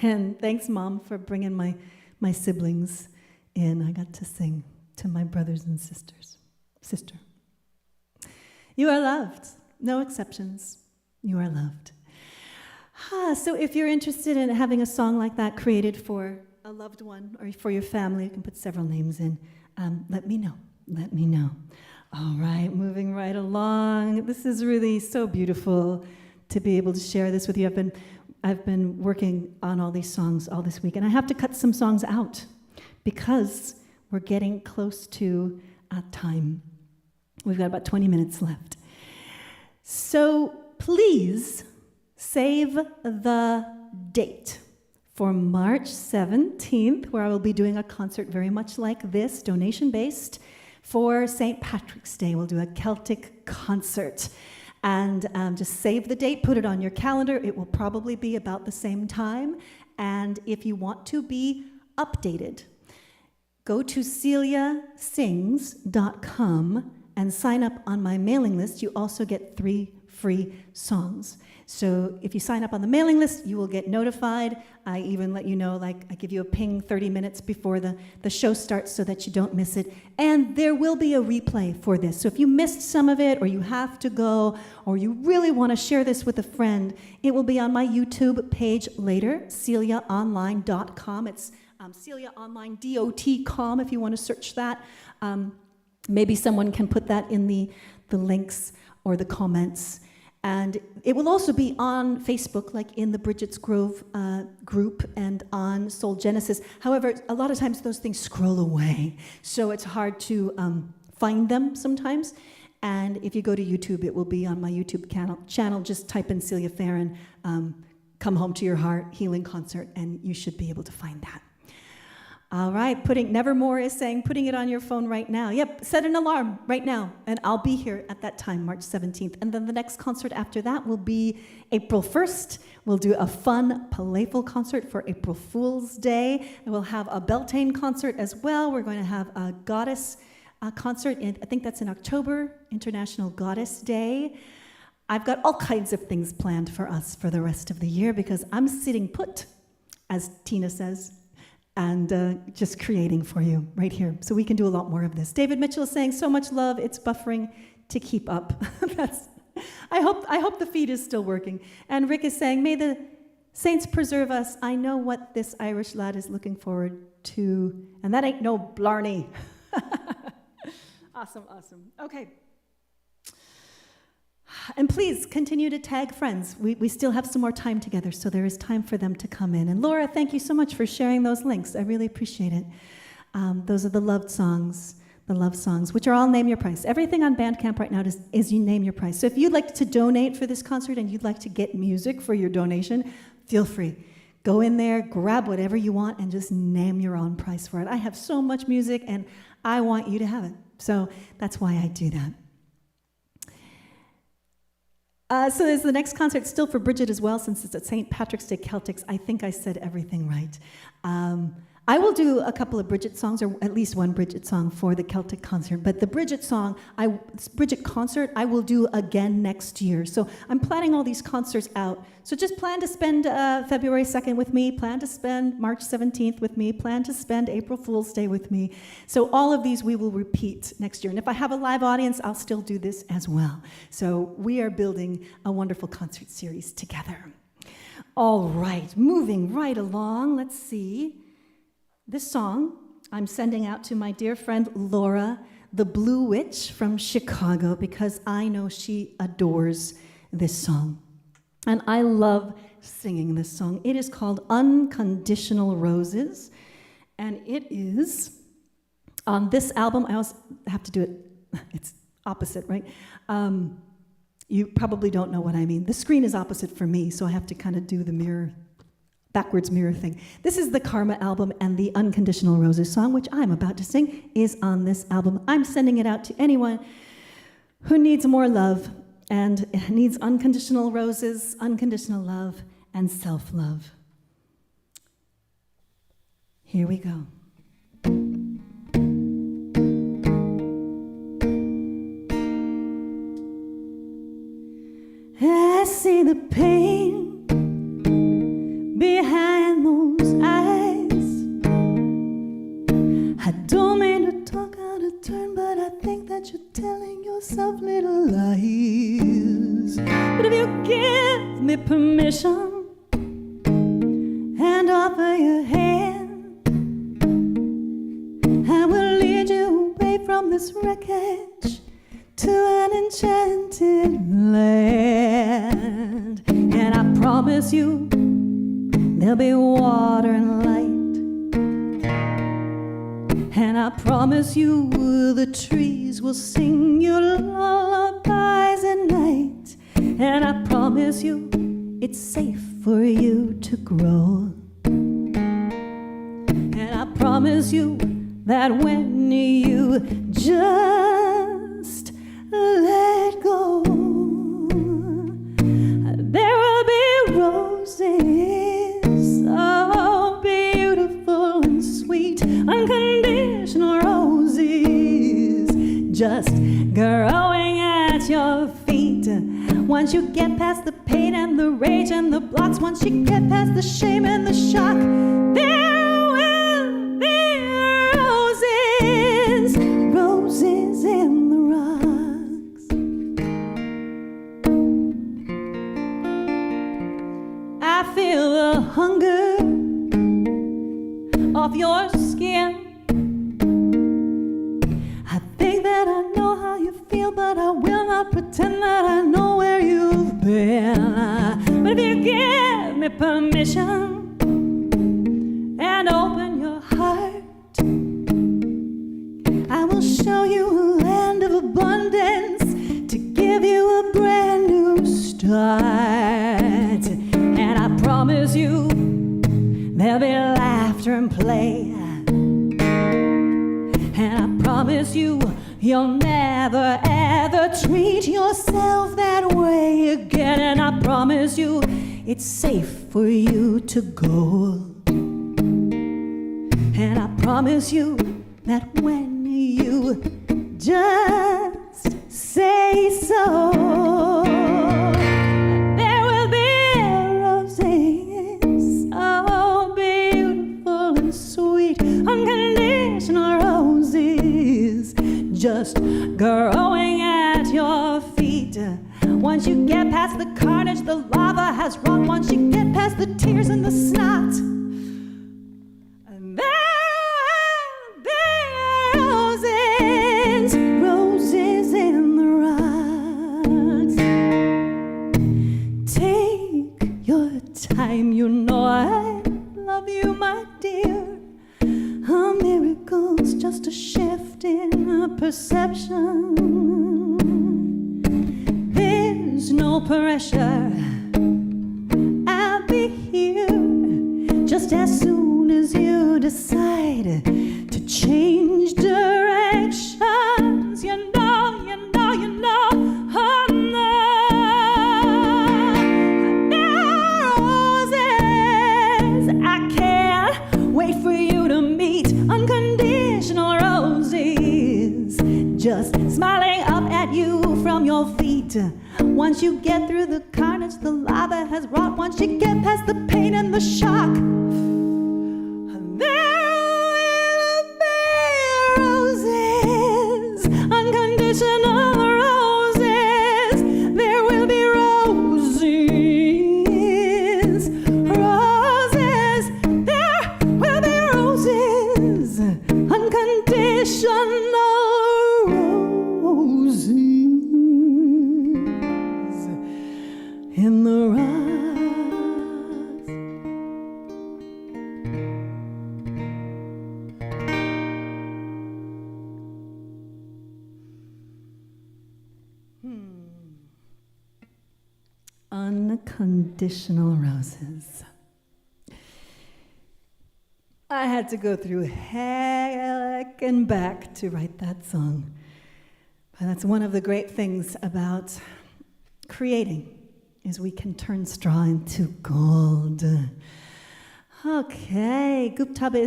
And thanks, Mom, for bringing my siblings in. I got to sing to my brothers and sisters. Sister. You are loved. No exceptions. You are loved. So if you're interested in having a song like that created for a loved one or for your family, you can put several names in. Let me know. Let me know. All right, moving right along. This is really so beautiful to be able to share this with you. I've been working on all these songs all this week, and I have to cut some songs out because we're getting close to time. We've got about 20 minutes left. So please save the date for March 17th, where I will be doing a concert very much like this, donation-based, for St. Patrick's Day. We'll do a Celtic concert. And just save the date, put it on your calendar. It will probably be about the same time. And if you want to be updated, go to celiasings.com and sign up on my mailing list. You also get 3 free songs. So if you sign up on the mailing list, you will get notified. I even let you know, like I give you a ping 30 minutes before the show starts so that you don't miss it. And there will be a replay for this. So if you missed some of it, or you have to go, or you really want to share this with a friend, it will be on my YouTube page later, celiaonline.com. It's celiaonline.com if you want to search that. Maybe someone can put that in the links or the comments. And it will also be on Facebook, like in the Bridget's Grove group, and on Soul Genesis. However, a lot of times those things scroll away, so it's hard to find them sometimes. And if you go to YouTube, it will be on my YouTube channel. Just type in Celia Farran, Come Home to Your Heart Healing Concert, and you should be able to find that. All right, Nevermore is saying, putting it on your phone right now. Yep, set an alarm right now, and I'll be here at that time, March 17th. And then the next concert after that will be April 1st. We'll do a fun, playful concert for April Fool's Day. And we'll have a Beltane concert as well. We're going to have a Goddess concert, I think that's in October, International Goddess Day. I've got all kinds of things planned for us for the rest of the year because I'm sitting put, as Tina says, and just creating for you right here. So we can do a lot more of this. David Mitchell is saying, so much love, it's buffering to keep up. I hope the feed is still working. And Rick is saying, may the saints preserve us. I know what this Irish lad is looking forward to. And that ain't no blarney. Awesome. Okay. And please continue to tag friends. We still have some more time together, so there is time for them to come in. And Laura, thank you so much for sharing those links. I really appreciate it. Those are the love songs, which are all Name Your Price. Everything on Bandcamp right now is you name your price. So if you'd like to donate for this concert and you'd like to get music for your donation, feel free. Go in there, grab whatever you want, and just name your own price for it. I have so much music, and I want you to have it. So that's why I do that. So there's the next concert still for Bridget as well, since it's at St. Patrick's Day Celtics. I think I said everything right. I will do a couple of Bridget songs, or at least one Bridget song for the Celtic concert. But the Bridget concert, I will do again next year. So I'm planning all these concerts out. So just plan to spend February 2nd with me, plan to spend March 17th with me, plan to spend April Fool's Day with me. So all of these we will repeat next year. And if I have a live audience, I'll still do this as well. So we are building a wonderful concert series together. All right, moving right along, let's see. This song I'm sending out to my dear friend Laura, the Blue Witch from Chicago, because I know she adores this song. And I love singing this song. It is called Unconditional Roses, and it is on this album. I also have to do it, it's opposite, right? You probably don't know what I mean. The screen is opposite for me, so I have to kind of do the backwards mirror thing. This is the Karma album, and the Unconditional Roses song, which I'm about to sing, is on this album. I'm sending it out to anyone who needs more love and needs unconditional roses, unconditional love, and self-love. Here we go. I see the pain behind those eyes. I don't mean to talk out of turn, but I think that you're telling yourself little lies. But if you give me permission and offer your hand, I will lead you away from this wreckage to an enchanted land. And I promise you there'll be water and light. And I promise you the trees will sing you lullabies at night. And I promise you it's safe for you to grow. And I promise you that when you just let go, there will be roses, so beautiful and sweet, unconditional roses, just growing at your feet. Once you get past the pain and the rage and the blocks, once you get past the shame and the shock, there will be roses, roses in the rocks. I feel the hunger of your skin. I think that I know how you feel, but I will not pretend that I know where you've been. But if you give me permission and open your heart, I will show you a land of abundance to give you a brand new start. And I promise you there'll be laughter and play. And I promise you, you'll never ever treat yourself that way again. And I promise you, it's safe for you to go. And I promise you that when you just say so, there will be roses, so beautiful and sweet, unconditional roses, just growing at your feet. Once you get past the carnage the lava has wrought, once you get past the tears and the snot, there will be roses, roses in the rocks. Take your time, you know I love you, my dear. A miracle's just a shift in perception. There's no pressure. I'll be here just as soon as you decide to change directions. You know, you know, you know. Oh, no. Roses, I can't wait for you to meet unconditional roses, just smiling up at you from your feet. Once you get through the carnage the lava has wrought, once you get past the pain and the shock, there will be roses, unconditional roses. There will be roses, roses. There will be roses, unconditional roses in the rocks. Unconditional roses. I had to go through heck and back to write that song. But that's one of the great things about creating, is we can turn straw into gold. Okay, Guptabla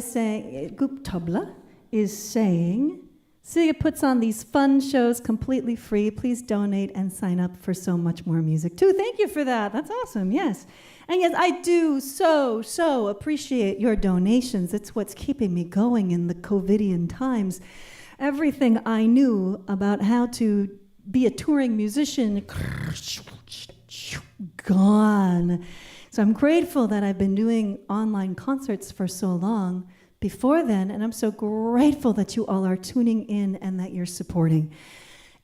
is saying, Celia puts on these fun shows completely free. Please donate and sign up for so much more music too. Thank you for that. That's awesome, yes. And yes, I do so appreciate your donations. It's what's keeping me going in the COVIDian times. Everything I knew about how to be a touring musician, gone. So I'm grateful that I've been doing online concerts for so long before then, and I'm so grateful that you all are tuning in and that you're supporting.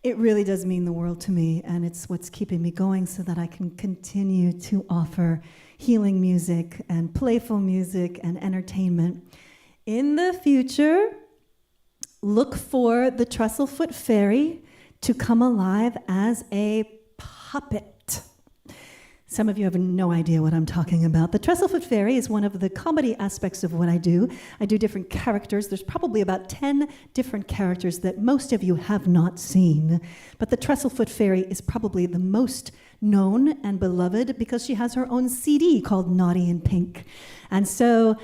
It really does mean the world to me, and it's what's keeping me going so that I can continue to offer healing music and playful music and entertainment. In the future, look for the Trestlefoot Fairy to come alive as a puppet. Some of you have no idea what I'm talking about. The Trestlefoot Fairy is one of the comedy aspects of what I do. I do different characters. There's probably about 10 different characters that most of you have not seen. But the Trestlefoot Fairy is probably the most known and beloved because she has her own CD called Naughty in Pink. And so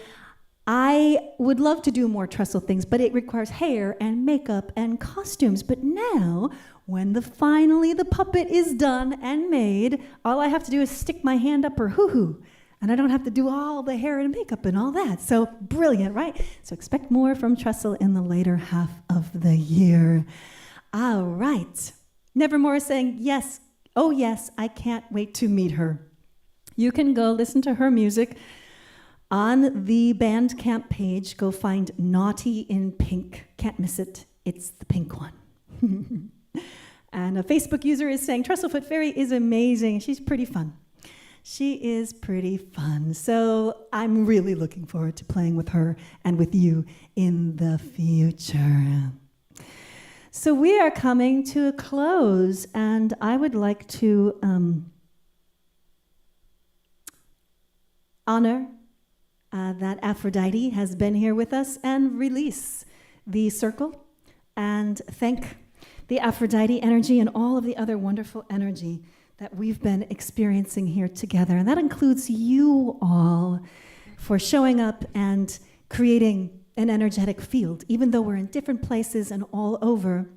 I would love to do more trestle things, but it requires hair and makeup and costumes. But now, when finally the puppet is done and made, all I have to do is stick my hand up her hoo-hoo. And I don't have to do all the hair and makeup and all that. So brilliant, right? So expect more from Trestle in the later half of the year. All right. Nevermore is saying, yes, oh yes, I can't wait to meet her. You can go listen to her music on the Bandcamp page. Go find Naughty in Pink. Can't miss it. It's the pink one. And a Facebook user is saying, Trestlefoot Fairy is amazing. She's pretty fun. She is pretty fun. So I'm really looking forward to playing with her and with you in the future. So we are coming to a close, and I would like to honor that Aphrodite has been here with us and release the circle and thank the Aphrodite energy and all of the other wonderful energy that we've been experiencing here together. And that includes you all for showing up and creating an energetic field, even though we're in different places and all over.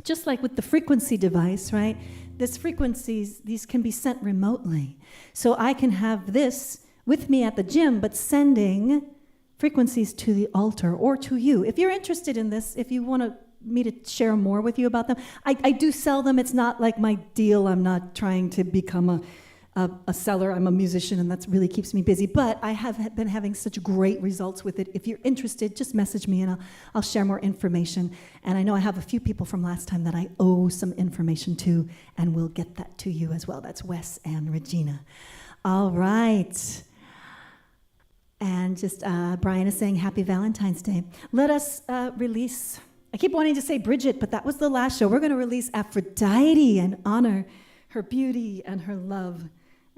Just like with the frequency device, right? These frequencies, these can be sent remotely. So I can have this with me at the gym, but sending frequencies to the altar or to you. If you're interested in this, if you want me to share more with you about them, I do sell them. It's not like my deal. I'm not trying to become a seller. I'm a musician, and that really keeps me busy. But I have been having such great results with it. If you're interested, just message me, and I'll share more information. And I know I have a few people from last time that I owe some information to, and we'll get that to you as well. That's Wes and Regina. All right. And just Brian is saying Happy Valentine's Day. Let us release, I keep wanting to say Bridget, but that was the last show. We're going to release Aphrodite and honor her beauty and her love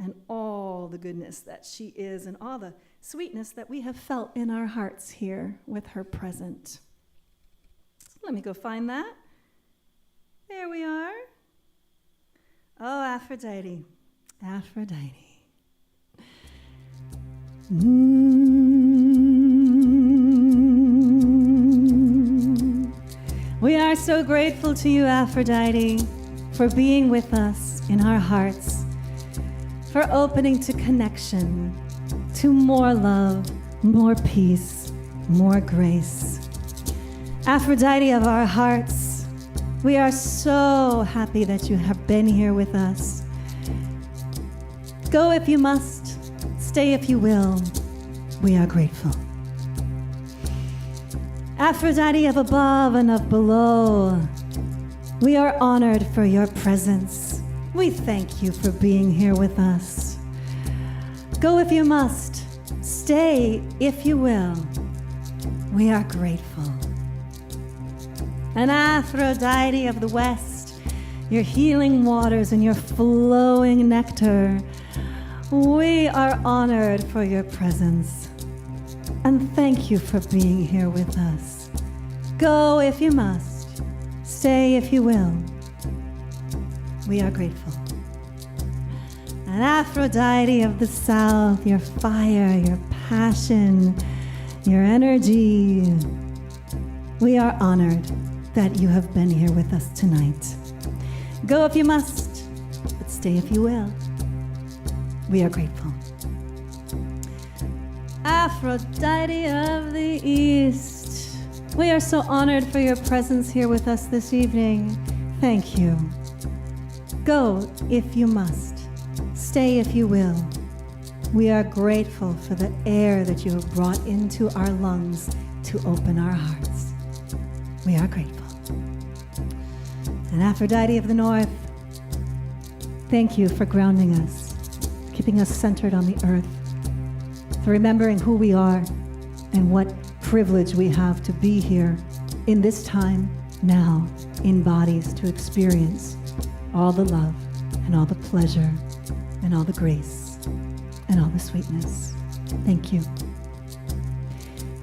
and all the goodness that she is and all the sweetness that we have felt in our hearts here with her present. Let me go find that. There we are. Oh, Aphrodite. Aphrodite. We are so grateful to you, Aphrodite, for being with us in our hearts, for opening to connection, to more love, more peace, more grace. Aphrodite of our hearts, we are so happy that you have been here with us. Go if you must. Stay if you will. We are grateful. Aphrodite of above and of below, we are honored for your presence. We thank you for being here with us. Go if you must. Stay if you will. We are grateful. And Aphrodite of the West, your healing waters and your flowing nectar, we are honored for your presence, and thank you for being here with us. Go if you must, stay if you will. We are grateful. And Aphrodite of the South, your fire, your passion, your energy, we are honored that you have been here with us tonight. Go if you must, but stay if you will. We are grateful. Aphrodite of the East, we are so honored for your presence here with us this evening. Thank you. Go if you must. Stay if you will. We are grateful for the air that you have brought into our lungs to open our hearts. We are grateful. And Aphrodite of the North, thank you for grounding us, keeping us centered on the earth, for remembering who we are and what privilege we have to be here in this time, now, in bodies to experience all the love and all the pleasure and all the grace and all the sweetness. Thank you.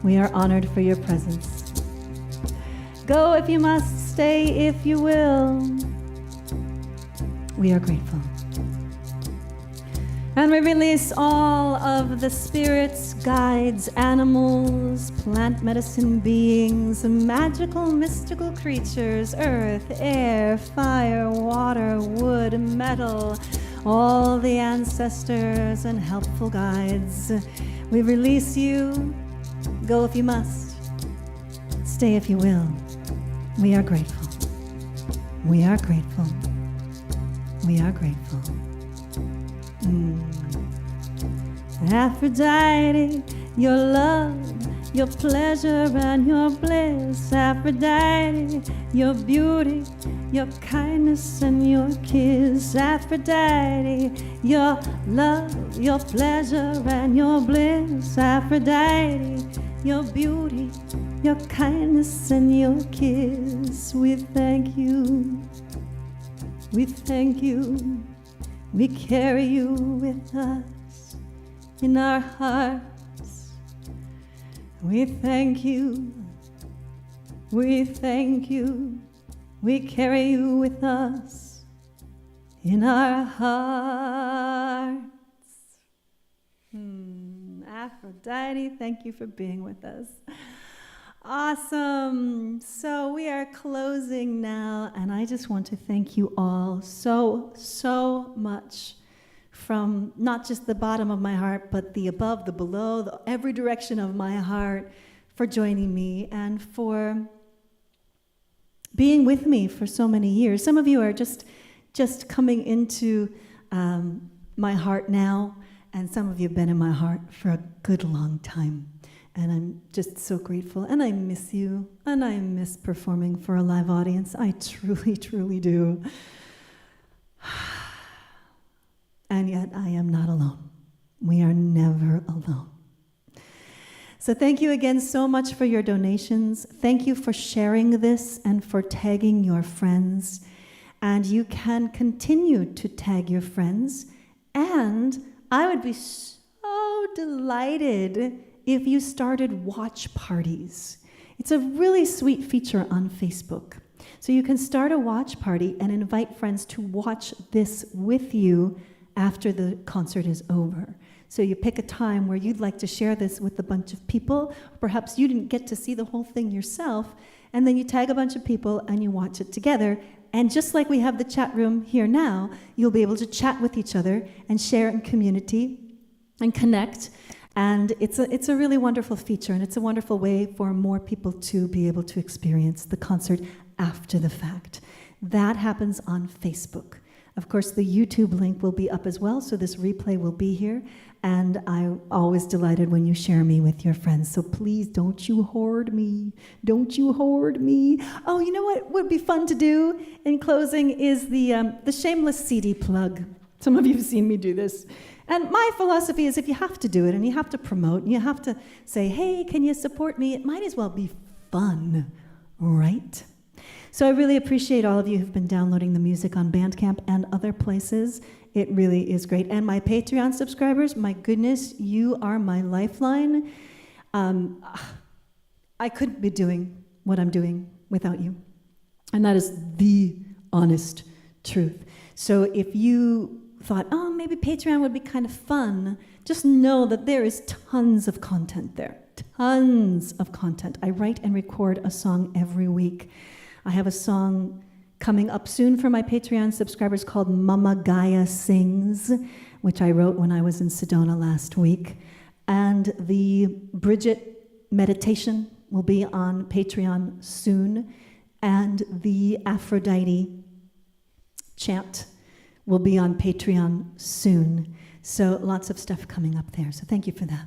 We are honored for your presence. Go if you must, stay if you will. We are grateful. And we release all of the spirits, guides, animals, plant medicine beings, magical, mystical creatures, earth, air, fire, water, wood, metal, all the ancestors and helpful guides. We release you. Go if you must. Stay if you will. We are grateful. We are grateful. We are grateful. Aphrodite, your love, your pleasure and your bliss. Aphrodite, your beauty, your kindness and your kiss. Aphrodite, your love, your pleasure and your bliss. Aphrodite, your beauty, your kindness and your kiss. We thank you. We thank you. We carry you with us in our hearts. We thank you. We thank you. We carry you with us in our hearts. Aphrodite, thank you for being with us. Awesome. So we are closing now, and I just want to thank you all so much, from not just the bottom of my heart, but the above, the below, every direction of my heart, for joining me and for being with me for so many years. Some of you are just coming into my heart now, and some of you have been in my heart for a good long time. And I'm just so grateful. And I miss you. And I miss performing for a live audience. I truly, truly do. And yet I am not alone. We are never alone. So thank you again so much for your donations. Thank you for sharing this and for tagging your friends. And you can continue to tag your friends. And I would be so delighted if you started watch parties. It's a really sweet feature on Facebook. So you can start a watch party and invite friends to watch this with you after the concert is over. So you pick a time where you'd like to share this with a bunch of people. Perhaps you didn't get to see the whole thing yourself, and then you tag a bunch of people and you watch it together. And just like we have the chat room here now, you'll be able to chat with each other and share in community and connect. And it's a really wonderful feature, and it's a wonderful way for more people to be able to experience the concert after the fact. That happens on Facebook. Of course, the YouTube link will be up as well, so this replay will be here. And I'm always delighted when you share me with your friends. So please don't you hoard me. Don't you hoard me. Oh, you know what would be fun to do in closing is the shameless CD plug. Some of you have seen me do this. And my philosophy is if you have to do it and you have to promote and you have to say, hey, can you support me? It might as well be fun, right? So I really appreciate all of you who've been downloading the music on Bandcamp and other places. It really is great. And my Patreon subscribers, my goodness, you are my lifeline. I couldn't be doing what I'm doing without you. And that is the honest truth. So if you thought, oh, maybe Patreon would be kind of fun, just know that there is tons of content there. Tons of content. I write and record a song every week. I have a song coming up soon for my Patreon subscribers called Mama Gaia Sings, which I wrote when I was in Sedona last week. And the Bridget meditation will be on Patreon soon. And the Aphrodite chant will be on Patreon soon. So lots of stuff coming up there. So thank you for that.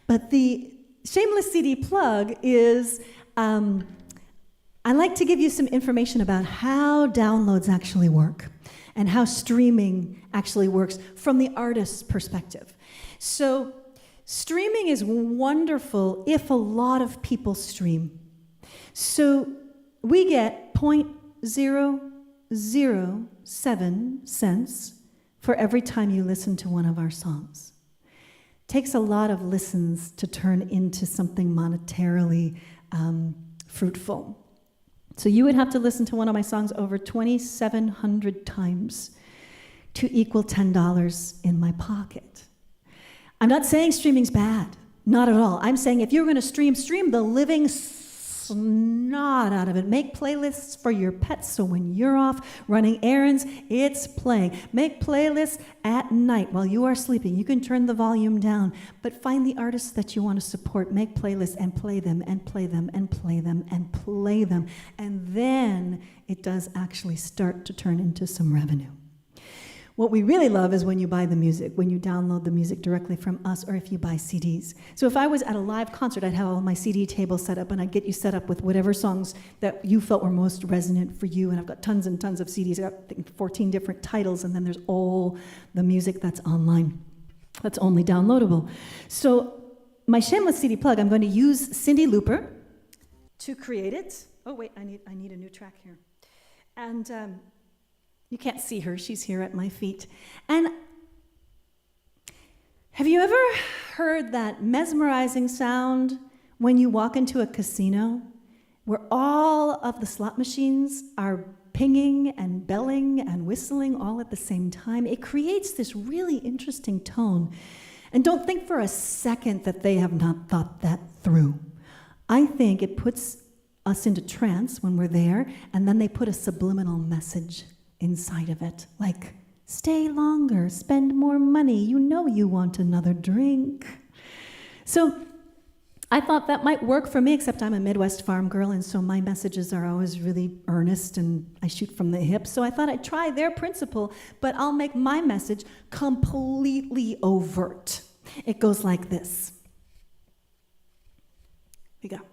But the shameless CD plug is, I like to give you some information about how downloads actually work and how streaming actually works from the artist's perspective. So streaming is wonderful if a lot of people stream. So we get 0.007 cents for every time you listen to one of our songs. It takes a lot of listens to turn into something monetarily fruitful. So you would have to listen to one of my songs over 2,700 times to equal $10 in my pocket. I'm not saying streaming's bad. Not at all. I'm saying if you're going to stream the living snot out of it. Make playlists for your pets so when you're off running errands, it's playing. Make playlists at night while you are sleeping. You can turn the volume down, but find the artists that you want to support. Make playlists and play them and play them and play them and play them. And then it does actually start to turn into some revenue. What we really love is when you buy the music, when you download the music directly from us, or if you buy CDs. So if I was at a live concert, I'd have all my CD tables set up, and I'd get you set up with whatever songs that you felt were most resonant for you. And I've got tons and tons of CDs. I've got, I think, 14 different titles, and then there's all the music that's online, that's only downloadable. So my shameless CD plug, I'm going to use Cyndi Lauper to create it. Oh, wait, I need a new track here. And you can't see her. She's here at my feet. And have you ever heard that mesmerizing sound when you walk into a casino where all of the slot machines are pinging and belling and whistling all at the same time? It creates this really interesting tone. And don't think for a second that they have not thought that through. I think it puts us into trance when we're there, and then they put a subliminal message inside of it, like, stay longer, spend more money, you know you want another drink. So I thought that might work for me, except I'm a Midwest farm girl, and so my messages are always really earnest, and I shoot from the hip. So I thought I'd try their principle, but I'll make my message completely overt. It goes like this. Here we go.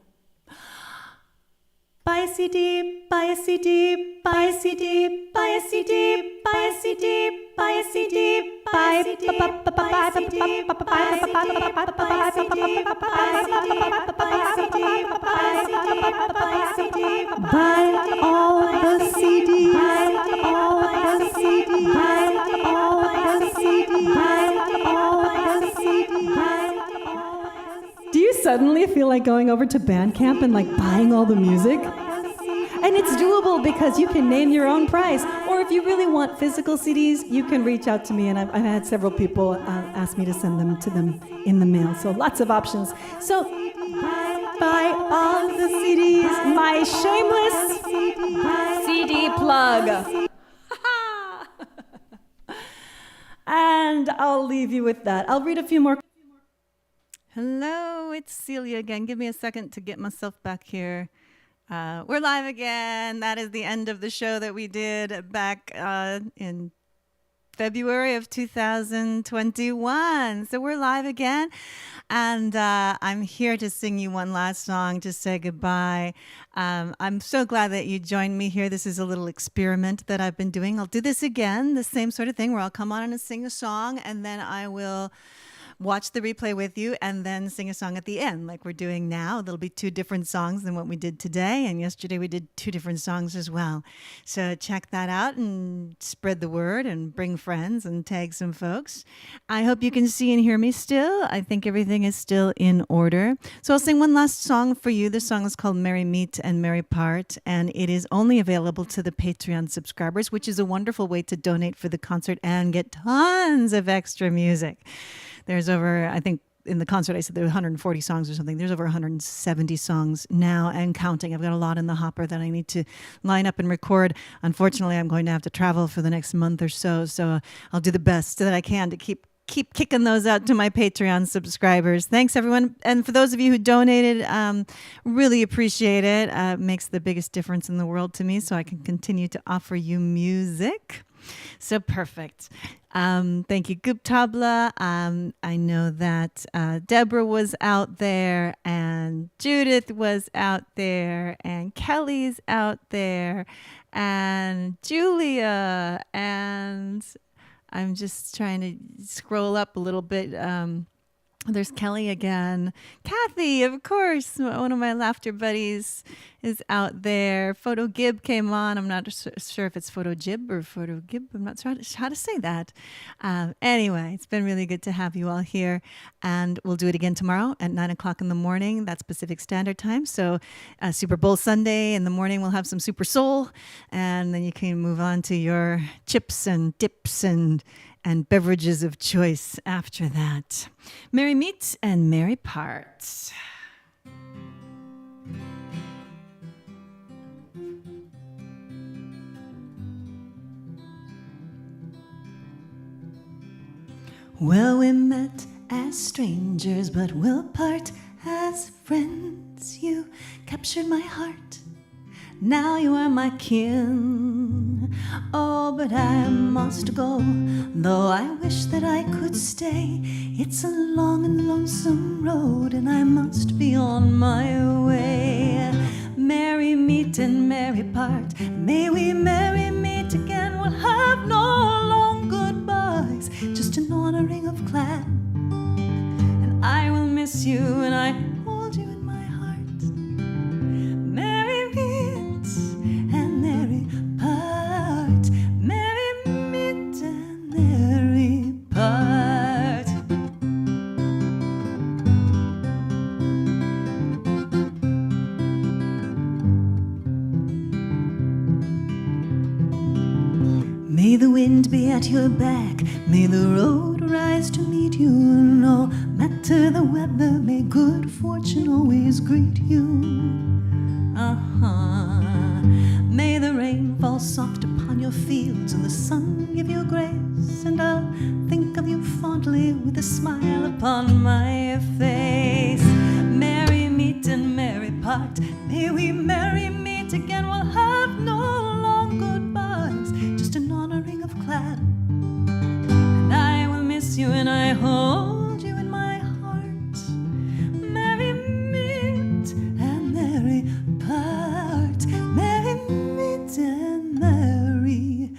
Buy a CD, buy a CD, buy a CD, buy a CD, buy a CD, buy a CD, buy a CD, buy all the CDs, buy all the CDs, buy all the CDs, buy all the CDs. Do you suddenly feel like going over to Bandcamp and like buying all the music? And it's doable because you can name your own price. Or if you really want physical CDs, you can reach out to me, and I've had several people ask me to send them to them in the mail. So lots of options. So buy all the CDs. My shameless CD plug. And I'll leave you with that. I'll read a few more. Hello, it's Celia again. Give me a second to get myself back here. We're live again. That is the end of the show that we did back in February of 2021. So we're live again. And I'm here to sing you one last song to say goodbye. I'm so glad that you joined me here. This is a little experiment that I've been doing. I'll do this again, the same sort of thing where I'll come on and sing a song, and then I will watch the replay with you and then sing a song at the end like we're doing now. There'll be two different songs than what we did today, and yesterday we did two different songs as well. So check that out and spread the word and bring friends and tag some folks. I hope you can see and hear me still. I think everything is still in order. So I'll sing one last song for you. This song is called Merry Meet and Merry Part, and it is only available to the Patreon subscribers, which is a wonderful way to donate for the concert and get tons of extra music. There's over, I think in the concert I said there were 140 songs or something. There's over 170 songs now and counting. I've got a lot in the hopper that I need to line up and record. Unfortunately, I'm going to have to travel for the next month or so. So I'll do the best that I can to keep kicking those out to my Patreon subscribers. Thanks, everyone. And for those of you who donated, really appreciate it. It makes the biggest difference in the world to me, so I can continue to offer you music. So perfect. Thank you, Guptabla. I know that Deborah was out there, and Judith was out there, and Kelly's out there, and Julia, and I'm just trying to scroll up a little bit. There's Kelly again. Kathy, of course, one of my laughter buddies, is out there. Photo Gib came on. I'm not sure if it's Photo Jib or Photo Gib. I'm not sure how to say that. Anyway, it's been really good to have you all here. And we'll do it again tomorrow at 9 o'clock in the morning. That's Pacific Standard Time. So Super Bowl Sunday in the morning, we'll have some Super Soul. And then you can move on to your chips and dips and beverages of choice after that. Merry meet and merry part. Well, we met as strangers, but we'll part as friends. You captured my heart, now you are my kin. Oh, but I must go, though I wish that I could stay. It's a long and lonesome road, and I must be on my way. Merry meet and merry part, may we merry meet again. We'll have no long goodbyes, just an honoring of clan. And I will miss you, and I hold you in my heart. Merry meet and merry part, merry meet and merry part. May the wind be at your back, may the road rise to meet you. No matter the weather, may good fortune always greet you. May the rain fall soft upon your fields and the sun give you grace. And I'll think of you fondly with a smile upon my face. Merry meet and merry part, may we merry meet again. We'll have no long goodbyes, just an honoring of clan. And I will miss you, and I hold you in my heart. Merry meet and merry part, merry meet and merry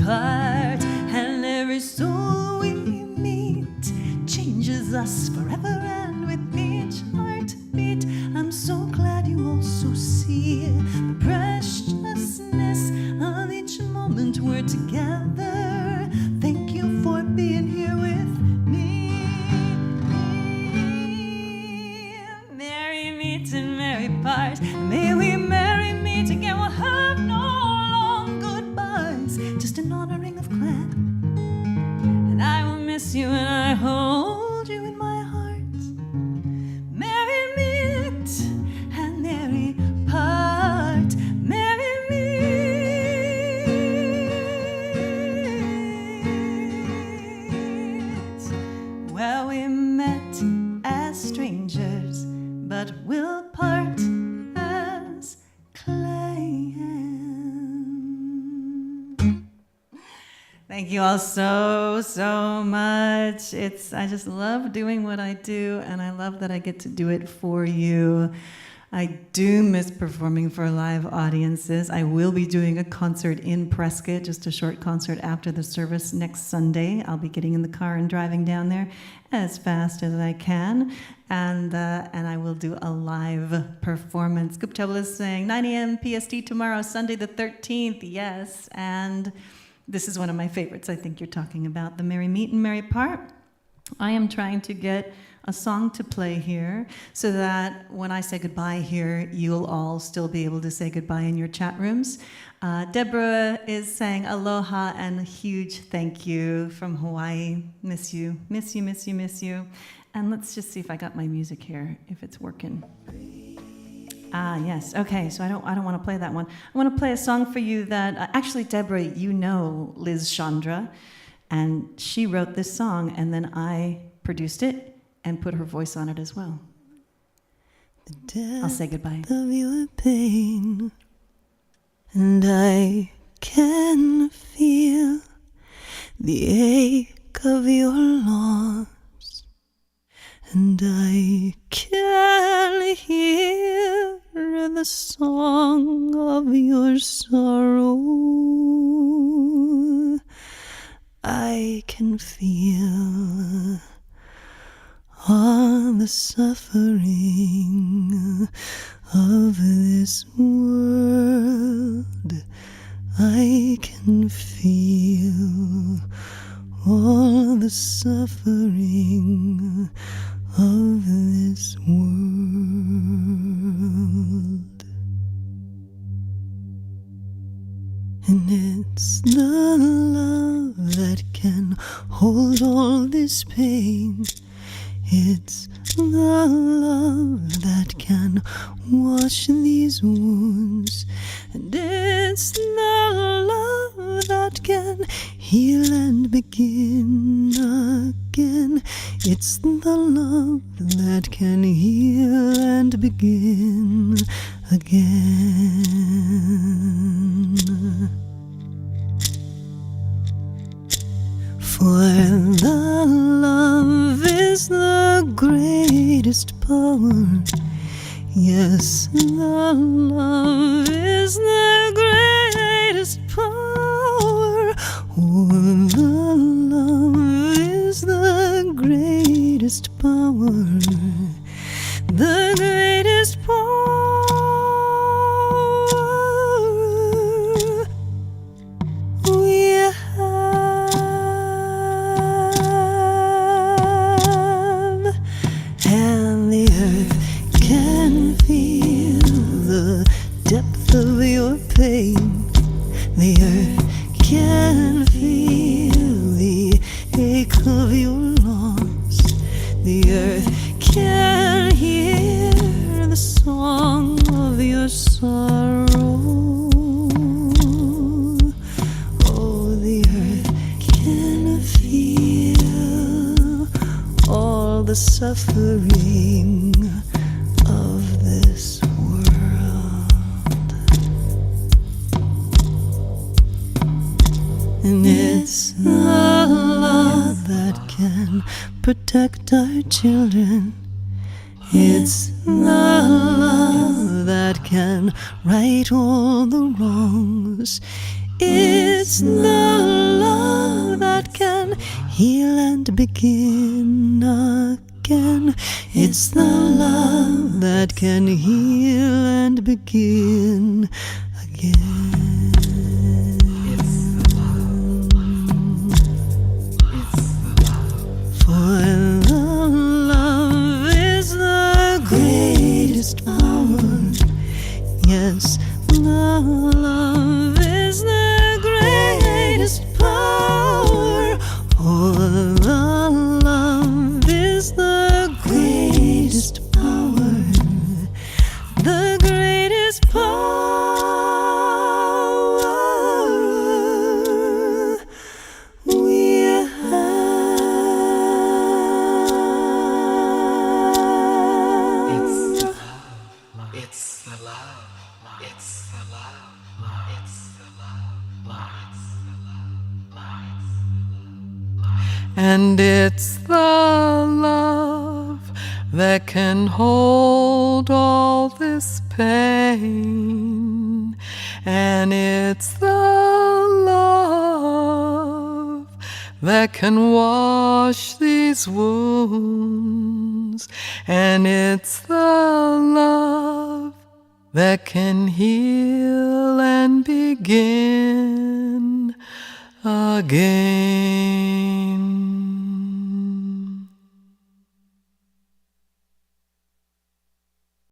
part. And every soul we meet changes us forever, and with each heartbeat I'm so glad you also see the preciousness of each moment we're together. Thank you for being here with me. Merry meet and merry part, may we merry meet again. We'll have no long goodbyes, just an honoring of clan. And I will miss you, and I hold you in my heart. Merry meet and merry part, merry meet. Well, we met as strangers, but we'll part as clan. Thank you all so much. I just love doing what I do, and I love that I get to do it for you. I do miss performing for live audiences. I will be doing a concert in Prescott, just a short concert after the service next Sunday. I'll be getting in the car and driving down there as fast as I can, and I will do a live performance. Guptable is saying 9 a.m. PST tomorrow, Sunday the 13th. Yes, and this is one of my favorites. I think you're talking about the Merry Meet and Merry Part. I am trying to get a song to play here so that when I say goodbye here, you'll all still be able to say goodbye in your chat rooms. Deborah is saying aloha and a huge thank you from Hawaii. Miss you, miss you, miss you, miss you. And let's just see if I got my music here, if it's working. Yes. Okay, so I don't want to play that one. I want to play a song for you that, actually, Deborah, you know Liz Chandra, and she wrote this song, and then I produced it and put her voice on it as well. I'll say goodbye. Of your pain, and I can feel the ache of your loss, and I can hear the song of your sorrow. I can feel all the suffering of this world. I can feel all the suffering of this world. And it's the love that can hold all this pain. It's the love that can wash these wounds. And it's the love that can heal and begin again. It's the love that can heal and begin again. For the love is the greatest power. Yes, the love is the greatest power. Oh, the love is the greatest power. The greatest power we have. And the earth can feel the depth of your pain. The earth can feel the ache of your loss. The earth can hear the song of your sorrow. Oh, the earth can feel all the suffering of this world. And it's the love that can protect our children. It's the love that can right all the wrongs. It's the love that can heal and begin again. It's the love that can heal and begin again. For the love is the greatest power. Yes, the love is the greatest power. Oh, the love is the greatest power. The greatest power we have. It's the love. It's the love. It's the love. It's the love. And it's the love that can hold all this pain. And it's the love that can wash these wounds. And it's the love that can heal and begin again.